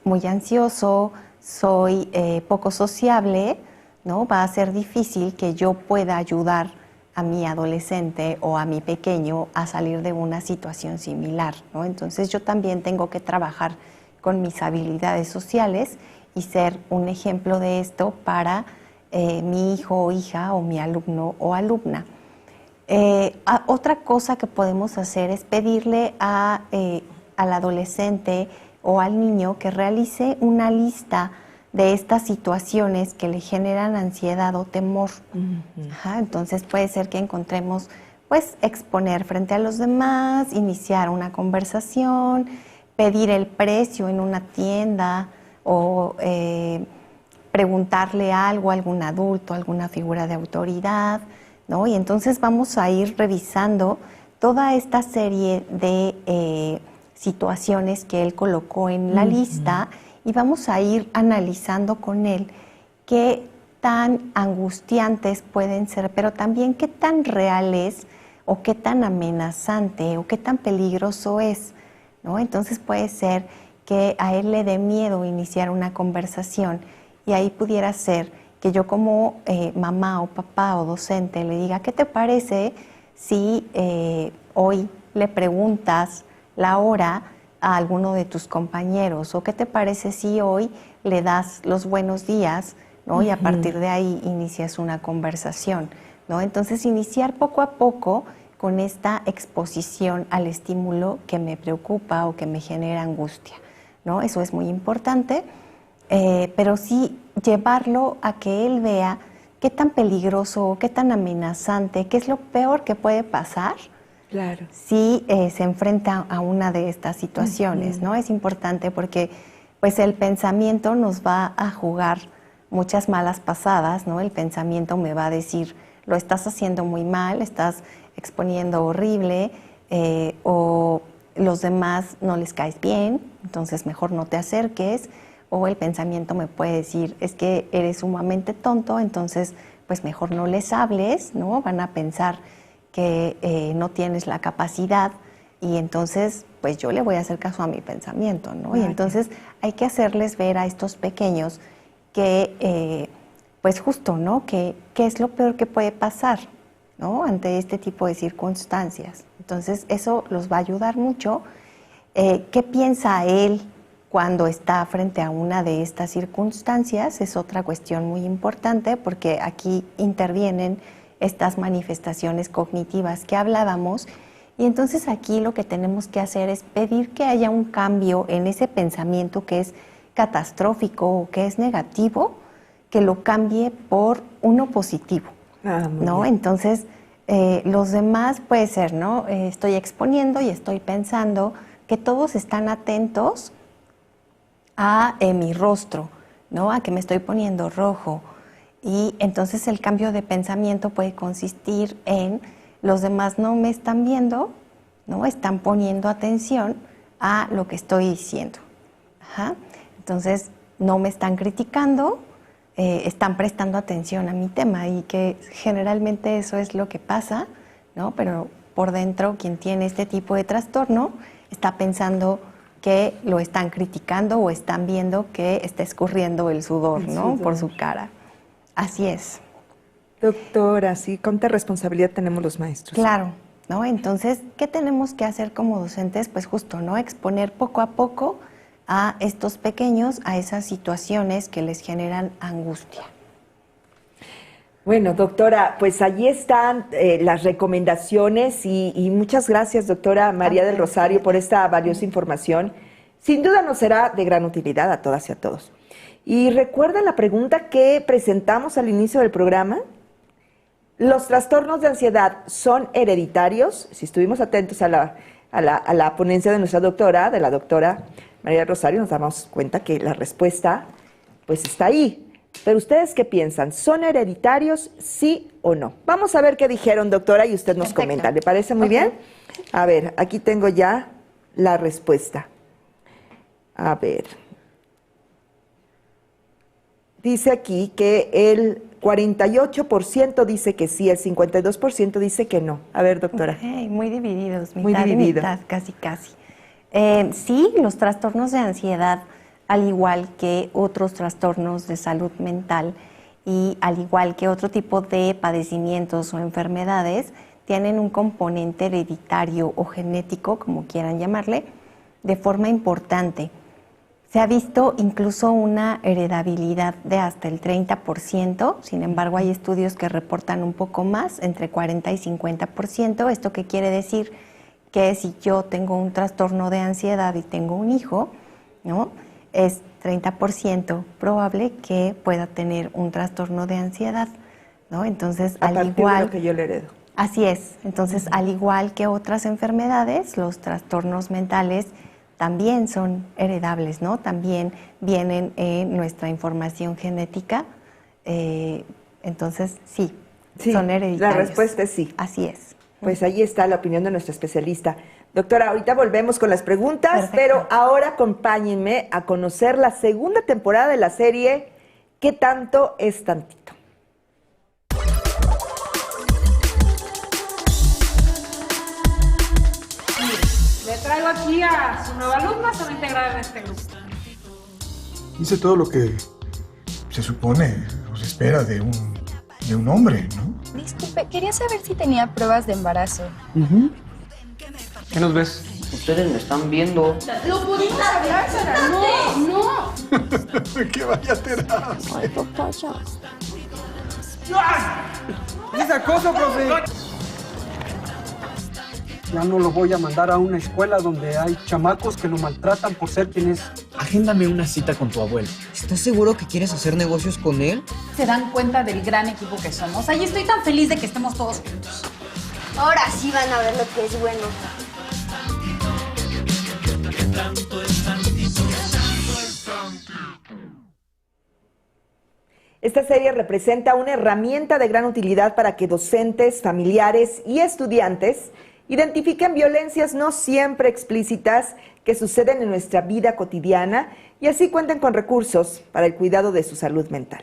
muy ansioso, soy poco sociable, ¿no? Va a ser difícil que yo pueda ayudar a mi adolescente o a mi pequeño a salir de una situación similar, ¿no? Entonces yo también tengo que trabajar con mis habilidades sociales y ser un ejemplo de esto para mi hijo o hija o mi alumno o alumna. Otra cosa que podemos hacer es pedirle al adolescente o al niño que realice una lista de estas situaciones que le generan ansiedad o temor. Ajá, entonces puede ser que encontremos, pues, exponer frente a los demás, iniciar una conversación, pedir el precio en una tienda o preguntarle algo a algún adulto, alguna figura de autoridad, ¿no? Y entonces vamos a ir revisando toda esta serie de situaciones que él colocó en la lista y vamos a ir analizando con él qué tan angustiantes pueden ser, pero también qué tan reales o qué tan amenazante o qué tan peligroso es, ¿no? Entonces puede ser que a él le dé miedo iniciar una conversación y ahí pudiera ser que yo como mamá o papá o docente le diga, ¿qué te parece si hoy le preguntas la hora a alguno de tus compañeros? ¿O qué te parece si hoy le das los buenos días, ¿no? Y a partir de ahí inicias una conversación, ¿no? Entonces iniciar poco a poco con esta exposición al estímulo que me preocupa o que me genera angustia, ¿no? Eso es muy importante, pero sí llevarlo a que él vea qué tan peligroso, qué tan amenazante, qué es lo peor que puede pasar. Claro. Si se enfrenta a una de estas situaciones, ¿no? Es importante porque pues el pensamiento nos va a jugar muchas malas pasadas, ¿no? El pensamiento me va a decir, lo estás haciendo muy mal, estás exponiendo horrible, o los demás no les caes bien, entonces mejor no te acerques, o el pensamiento me puede decir, es que eres sumamente tonto, entonces pues mejor no les hables, ¿no? Van a pensar que no tienes la capacidad y entonces pues yo le voy a hacer caso a mi pensamiento, ¿no? Y entonces hay que hacerles ver a estos pequeños que pues justo, ¿no? Que es lo peor que puede pasar, ¿no? Ante este tipo de circunstancias. Entonces eso los va a ayudar mucho. ¿Qué piensa él cuando está frente a una de estas circunstancias? Es otra cuestión muy importante porque aquí intervienen estas manifestaciones cognitivas que hablábamos, y entonces aquí lo que tenemos que hacer es pedir que haya un cambio en ese pensamiento que es catastrófico o que es negativo, que lo cambie por uno positivo, ¿no? Entonces, los demás puede ser, ¿no? Estoy exponiendo y estoy pensando que todos están atentos a mi rostro, ¿no? A que me estoy poniendo rojo. Y entonces el cambio de pensamiento puede consistir en los demás no me están viendo, ¿no? Están poniendo atención a lo que estoy diciendo. Ajá. Entonces no me están criticando, están prestando atención a mi tema, y que generalmente eso es lo que pasa, ¿no? Pero por dentro quien tiene este tipo de trastorno está pensando que lo están criticando o están viendo que está escurriendo el sudor, ¿no? Por su cara. Así es. Doctora, sí, cuánta responsabilidad tenemos los maestros. Claro, ¿no? Entonces, ¿qué tenemos que hacer como docentes? Pues justo, ¿no? Exponer poco a poco a estos pequeños a esas situaciones que les generan angustia. Bueno, doctora, pues allí están las recomendaciones y muchas gracias, doctora María del Rosario, por esta valiosa información. Sin duda nos será de gran utilidad a todas y a todos. Y recuerden la pregunta que presentamos al inicio del programa. ¿Los trastornos de ansiedad son hereditarios? Si estuvimos atentos a la ponencia de nuestra doctora, María del Rosario, nos damos cuenta que la respuesta pues está ahí. Pero ¿ustedes qué piensan? ¿Son hereditarios, sí o no? Vamos a ver qué dijeron, doctora, y usted nos comenta. ¿Le parece muy bien? A ver, aquí tengo ya la respuesta. A ver. Dice aquí que el 48% dice que sí, el 52% dice que no. A ver, doctora. Okay, muy divididos, muy mitad y dividido. mitad, casi. Sí, los trastornos de ansiedad, al igual que otros trastornos de salud mental y al igual que otro tipo de padecimientos o enfermedades, tienen un componente hereditario o genético, como quieran llamarle, de forma importante. Se ha visto incluso una heredabilidad de hasta el 30%, sin embargo hay estudios que reportan un poco más, entre 40 y 50%. ¿Esto qué quiere decir? Que si yo tengo un trastorno de ansiedad y tengo un hijo, ¿no?, es 30% probable que pueda tener un trastorno de ansiedad, ¿no? Entonces, al igual de lo que yo le heredo. Así es. Entonces, al igual que otras enfermedades, los trastornos mentales también son heredables, ¿no? También vienen en nuestra información genética. Entonces, sí, son hereditarios. La respuesta es sí. Así es. Pues ahí está la opinión de nuestra especialista. Doctora, ahorita volvemos con las preguntas, Perfecto. pero ahora acompáñenme a conocer la segunda temporada de la serie ¿Qué tanto es tantito? Le traigo aquí a su nueva alumna, se va a integrar en este grupo. Hice todo lo que se supone o se espera de un hombre, ¿no? Disculpe, quería saber si tenía pruebas de embarazo. ¿Qué nos ves? Ustedes me están viendo. ¿Lo pudimos hablar, Sara? No. Que vaya a terapia. Ay, papá, ya. ¡Es acoso, profe! Ya no lo voy a mandar a una escuela donde hay chamacos que lo maltratan por ser quien es. Agéndame una cita con tu abuelo. ¿Estás seguro que quieres hacer negocios con él? Se dan cuenta del gran equipo que somos. Ay, estoy tan feliz de que estemos todos juntos. Ahora sí van a ver lo que es bueno. Esta serie representa una herramienta de gran utilidad para que docentes, familiares y estudiantes identifiquen violencias no siempre explícitas que suceden en nuestra vida cotidiana y así cuenten con recursos para el cuidado de su salud mental.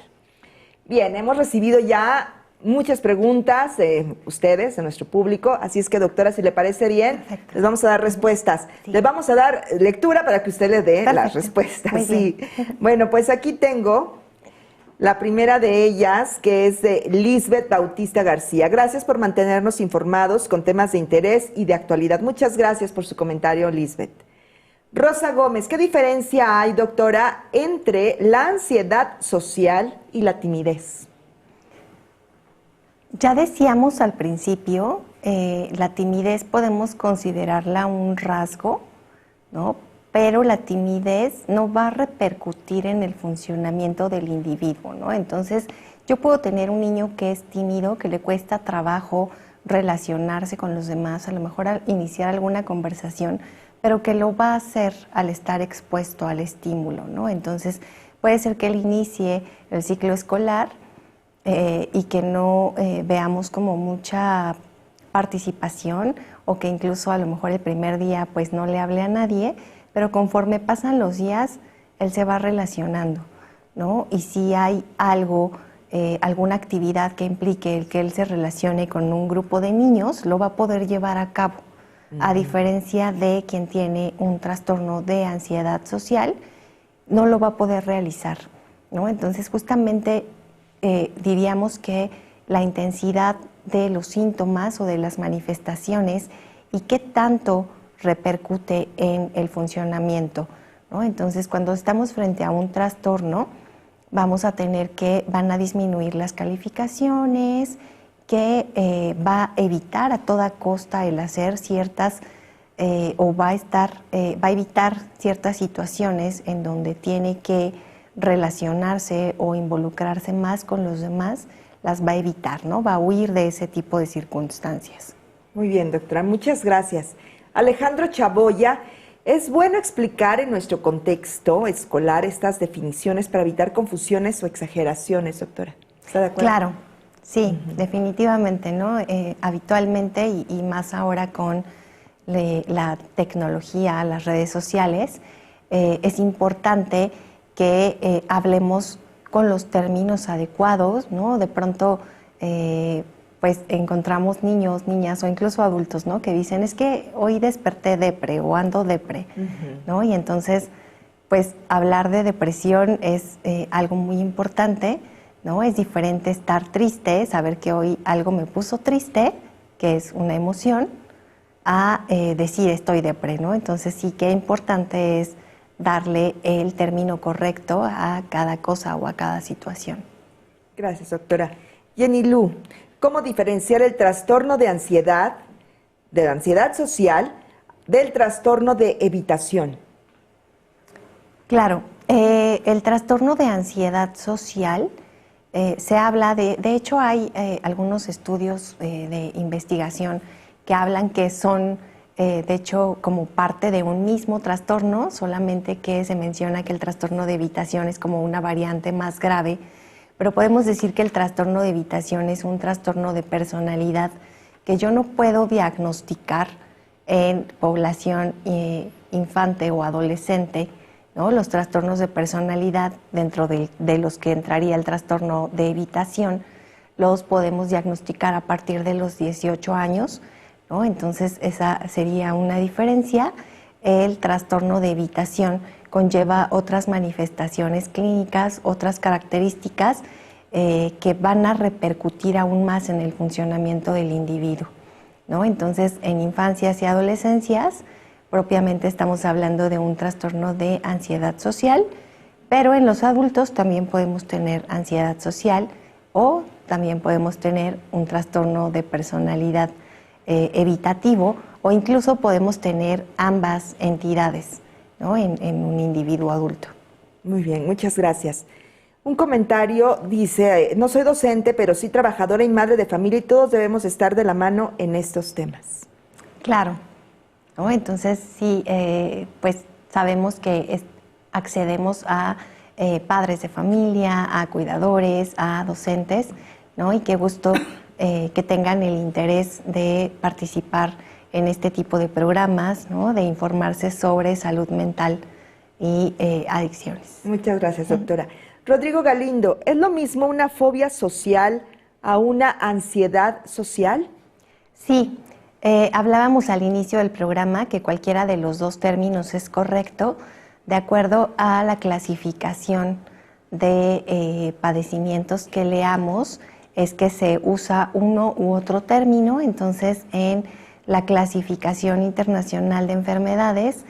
Bien, hemos recibido ya muchas preguntas de ustedes, de nuestro público, así es que, doctora, si le parece bien, perfecto, les vamos a dar respuestas. Sí. Les vamos a dar lectura para que usted les dé perfecto, las respuestas. Muy sí. Bien. Bueno, pues aquí tengo la primera de ellas, que es de Lisbeth Bautista García. Gracias por mantenernos informados con temas de interés y de actualidad. Muchas gracias por su comentario, Lisbeth. Rosa Gómez, ¿qué diferencia hay, doctora, entre la ansiedad social y la timidez? Ya decíamos al principio, la timidez podemos considerarla un rasgo, ¿no? Pero la timidez no va a repercutir en el funcionamiento del individuo, ¿no? Entonces, yo puedo tener un niño que es tímido, que le cuesta trabajo relacionarse con los demás, a lo mejor al iniciar alguna conversación, pero que lo va a hacer al estar expuesto al estímulo, ¿no? Entonces, puede ser que él inicie el ciclo escolar y que no veamos como mucha participación o que incluso a lo mejor el primer día pues no le hable a nadie, pero conforme pasan los días, él se va relacionando, ¿no? Y si hay algo, alguna actividad que implique el que él se relacione con un grupo de niños, lo va a poder llevar a cabo, a diferencia de quien tiene un trastorno de ansiedad social, no lo va a poder realizar, ¿no? Entonces, justamente diríamos que la intensidad de los síntomas o de las manifestaciones y qué tanto repercute en el funcionamiento, ¿no? Entonces, cuando estamos frente a un trastorno, vamos a tener que van a disminuir las calificaciones, que va a evitar a toda costa el hacer ciertas o va a evitar ciertas situaciones en donde tiene que relacionarse o involucrarse más con los demás, las va a evitar, ¿no? Va a huir de ese tipo de circunstancias. Muy bien, doctora, muchas gracias. Alejandro Chaboya, ¿Es bueno explicar en nuestro contexto escolar estas definiciones para evitar confusiones o exageraciones, doctora? ¿Está de acuerdo? Claro, sí, definitivamente, ¿no? Habitualmente y más ahora con la tecnología, las redes sociales, es importante que hablemos con los términos adecuados, ¿no? De pronto, pues encontramos niños, niñas o incluso adultos, ¿no? Que dicen, es que hoy desperté depre o ando depre, ¿no? Y entonces, pues hablar de depresión es algo muy importante, ¿no? Es diferente estar triste, saber que hoy algo me puso triste, que es una emoción, a decir estoy depre, ¿no? Entonces sí que importante es darle el término correcto a cada cosa o a cada situación. Gracias, doctora. Jenny Lu, ¿cómo diferenciar el trastorno de ansiedad social, del trastorno de evitación? Claro, el trastorno de ansiedad social se habla de hecho hay algunos estudios de investigación que hablan que son de hecho como parte de un mismo trastorno, solamente que se menciona que el trastorno de evitación es como una variante más grave, pero podemos decir que el trastorno de evitación es un trastorno de personalidad que yo no puedo diagnosticar en población infante o adolescente, ¿no? Los trastornos de personalidad, dentro de los que entraría el trastorno de evitación, los podemos diagnosticar a partir de los 18 años, ¿no? Entonces esa sería una diferencia. El trastorno de evitación conlleva otras manifestaciones clínicas, otras características que van a repercutir aún más en el funcionamiento del individuo, ¿no? Entonces, en infancias y adolescencias, propiamente estamos hablando de un trastorno de ansiedad social, pero en los adultos también podemos tener ansiedad social o también podemos tener un trastorno de personalidad evitativo, o incluso podemos tener ambas entidades, ¿no? en un individuo adulto. Muy bien, muchas gracias. Un comentario dice, no soy docente, pero sí trabajadora y madre de familia y todos debemos estar de la mano en estos temas. Claro, ¿no? Entonces sí, pues sabemos que accedemos a padres de familia, a cuidadores, a docentes, ¿no? Y qué gusto que tengan el interés de participar en este tipo de programas, ¿no? De informarse sobre salud mental y adicciones. Muchas gracias, doctora. Rodrigo Galindo, ¿es lo mismo una fobia social a una ansiedad social? Sí, hablábamos al inicio del programa que cualquiera de los dos términos es correcto de acuerdo a la clasificación de padecimientos que leamos, es que se usa uno u otro término. Entonces, en la clasificación internacional de enfermedades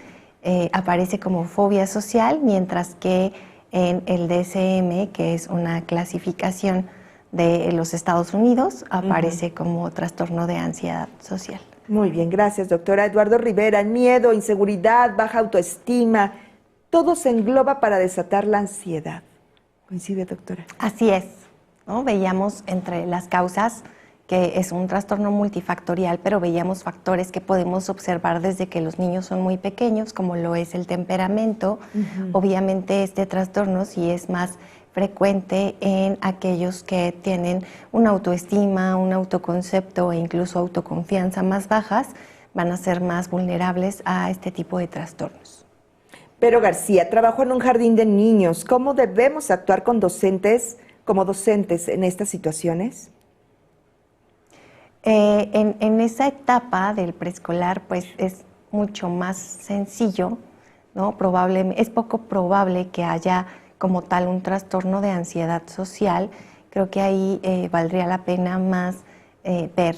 aparece como fobia social, mientras que en el DSM, que es una clasificación de los Estados Unidos, aparece como trastorno de ansiedad social. Muy bien, gracias, doctora. Eduardo Rivera, miedo, inseguridad, baja autoestima, todo se engloba para desatar la ansiedad. ¿Coincide, doctora? Así es, ¿no? Veíamos entre las causas que es un trastorno multifactorial, pero veíamos factores que podemos observar desde que los niños son muy pequeños, como lo es el temperamento. Obviamente este trastorno sí es más frecuente en aquellos que tienen una autoestima, un autoconcepto e incluso autoconfianza más bajas, van a ser más vulnerables a este tipo de trastornos. Pero García, trabajo en un jardín de niños. ¿Cómo debemos actuar como docentes en estas situaciones? En esa etapa del preescolar, pues es mucho más sencillo, ¿no? Es poco probable que haya como tal un trastorno de ansiedad social. Creo que ahí valdría la pena más ver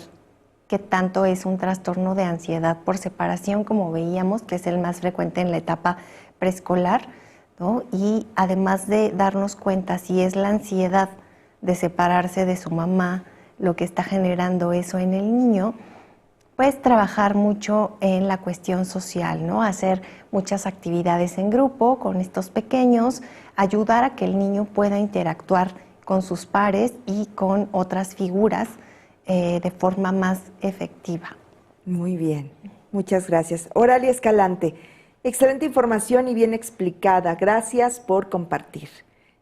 qué tanto es un trastorno de ansiedad por separación, como veíamos, que es el más frecuente en la etapa preescolar, ¿no? Y además de darnos cuenta si es la ansiedad de separarse de su mamá lo que está generando eso en el niño, pues trabajar mucho en la cuestión social, ¿no? Hacer muchas actividades en grupo con estos pequeños, ayudar a que el niño pueda interactuar con sus pares y con otras figuras de forma más efectiva. Muy bien, muchas gracias. Oralia Escalante, Excelente información y bien explicada. Gracias por compartir.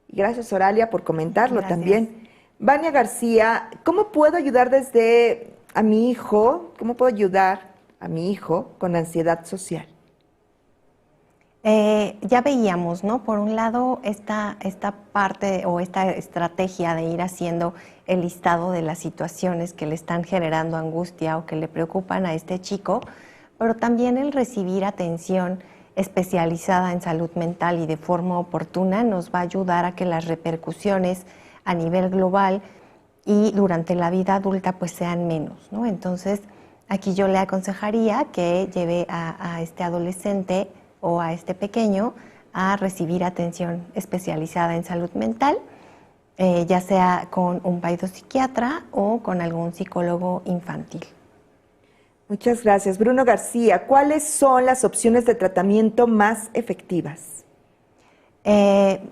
Y gracias, Oralia, por comentarlo también. Vania García, ¿cómo puedo ayudar a mi hijo? ¿Cómo puedo ayudar a mi hijo con ansiedad social? Ya veíamos, ¿no? Por un lado, esta parte o esta estrategia de ir haciendo el listado de las situaciones que le están generando angustia o que le preocupan a este chico, pero también el recibir atención especializada en salud mental y de forma oportuna nos va a ayudar a que las repercusiones a nivel global y durante la vida adulta pues sean menos, ¿no? Entonces, aquí yo le aconsejaría que lleve a este adolescente o a este pequeño a recibir atención especializada en salud mental, ya sea con un psiquiatra o con algún psicólogo infantil. Muchas gracias. Bruno García, ¿cuáles son las opciones de tratamiento más efectivas?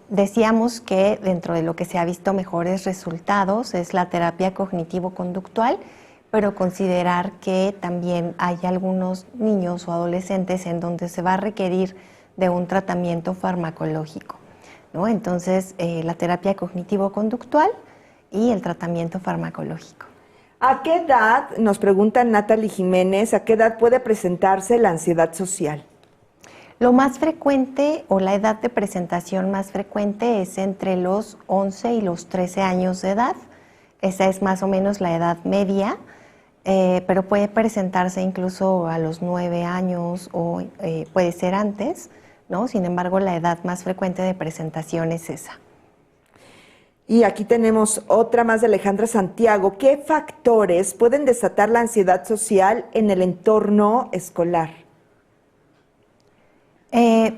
Decíamos que dentro de lo que se ha visto mejores resultados es la terapia cognitivo-conductual, pero considerar que también hay algunos niños o adolescentes en donde se va a requerir de un tratamiento farmacológico, ¿no? Entonces, la terapia cognitivo-conductual y el tratamiento farmacológico. ¿A qué edad, nos pregunta Natalie Jiménez, a qué edad puede presentarse la ansiedad social? Lo más frecuente o la edad de presentación más frecuente es entre los 11 y los 13 años de edad. Esa es más o menos la edad media, pero puede presentarse incluso a los 9 años o puede ser antes, ¿no? Sin embargo, la edad más frecuente de presentación es esa. Y aquí tenemos otra más de Alejandra Santiago. ¿Qué factores pueden desatar la ansiedad social en el entorno escolar?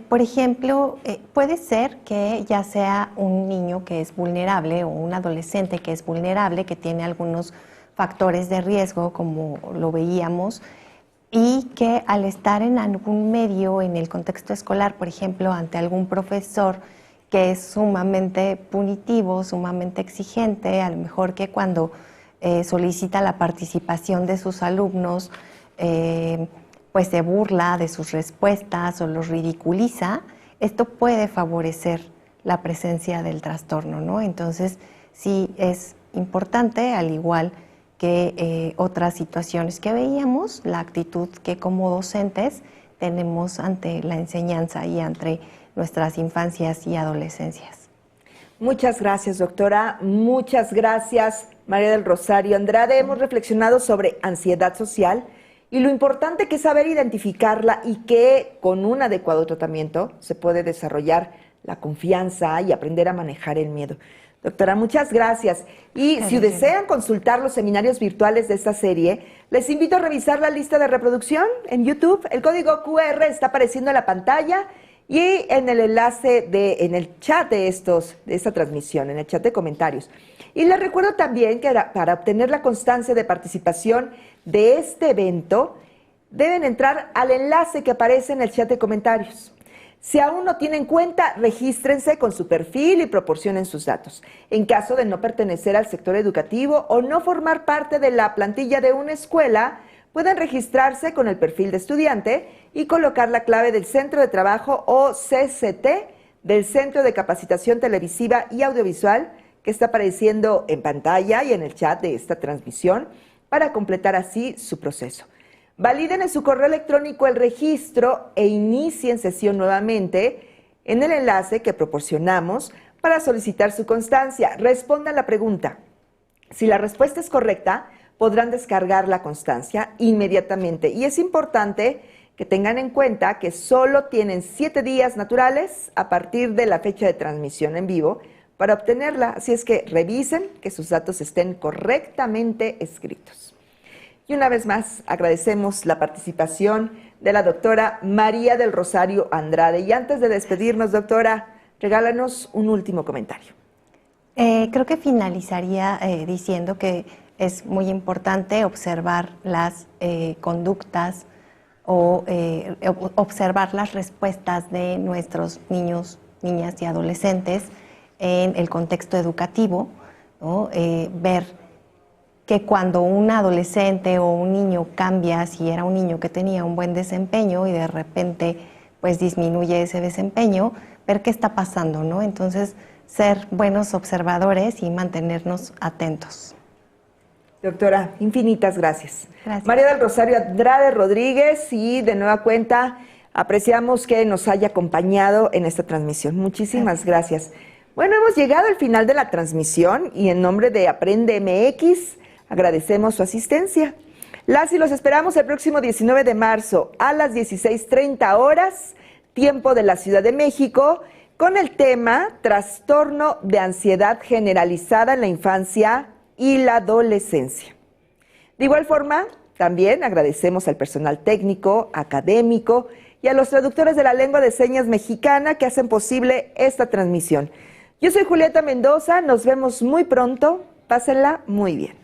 Por ejemplo, puede ser que ya sea un niño que es vulnerable o un adolescente que es vulnerable, que tiene algunos factores de riesgo, como lo veíamos, y que al estar en algún medio, en el contexto escolar, por ejemplo, ante algún profesor que es sumamente punitivo, sumamente exigente, a lo mejor que cuando solicita la participación de sus alumnos, pues se burla de sus respuestas o los ridiculiza, esto puede favorecer la presencia del trastorno, ¿no? Entonces, sí es importante, al igual que otras situaciones que veíamos, la actitud que como docentes tenemos ante la enseñanza y ante nuestras infancias y adolescencias. Muchas gracias, doctora. Muchas gracias, María del Rosario Andrade. Hemos reflexionado sobre ansiedad social y lo importante que es saber identificarla y que con un adecuado tratamiento se puede desarrollar la confianza y aprender a manejar el miedo. Doctora, muchas gracias. Y si desean consultar los seminarios virtuales de esta serie, les invito a revisar la lista de reproducción en YouTube. El código QR está apareciendo en la pantalla y en el enlace en el chat de esta transmisión, en el chat de comentarios. Y les recuerdo también que para obtener la constancia de participación de este evento, deben entrar al enlace que aparece en el chat de comentarios. Si aún no tienen cuenta, regístrense con su perfil y proporcionen sus datos. En caso de no pertenecer al sector educativo o no formar parte de la plantilla de una escuela, pueden registrarse con el perfil de estudiante y colocar la clave del Centro de Trabajo o CCT del Centro de Capacitación Televisiva y Audiovisual que está apareciendo en pantalla y en el chat de esta transmisión para completar así su proceso. Validen en su correo electrónico el registro e inicien sesión nuevamente en el enlace que proporcionamos para solicitar su constancia. Respondan la pregunta. Si la respuesta es correcta, podrán descargar la constancia inmediatamente. Y es importante que tengan en cuenta que solo tienen 7 días naturales a partir de la fecha de transmisión en vivo para obtenerla. Así es que revisen que sus datos estén correctamente escritos. Y una vez más agradecemos la participación de la doctora María del Rosario Andrade. Y antes de despedirnos, doctora, regálanos un último comentario. Creo que finalizaría diciendo que es muy importante observar las conductas o observar las respuestas de nuestros niños, niñas y adolescentes en el contexto educativo, ¿no? Ver que cuando un adolescente o un niño cambia, si era un niño que tenía un buen desempeño y de repente pues disminuye ese desempeño, ver qué está pasando, ¿no? Entonces, ser buenos observadores y mantenernos atentos. Doctora, infinitas gracias. Gracias. María del Rosario Andrade Rodríguez, y de nueva cuenta apreciamos que nos haya acompañado en esta transmisión. Muchísimas gracias. Bueno, hemos llegado al final de la transmisión y en nombre de Aprende MX agradecemos su asistencia. Las y los esperamos el próximo 19 de marzo a las 16:30 horas, tiempo de la Ciudad de México, con el tema Trastorno de ansiedad generalizada en la infancia y la adolescencia. De igual forma, también agradecemos al personal técnico, académico y a los traductores de la lengua de señas mexicana que hacen posible esta transmisión. Yo soy Julieta Mendoza, nos vemos muy pronto, pásenla muy bien.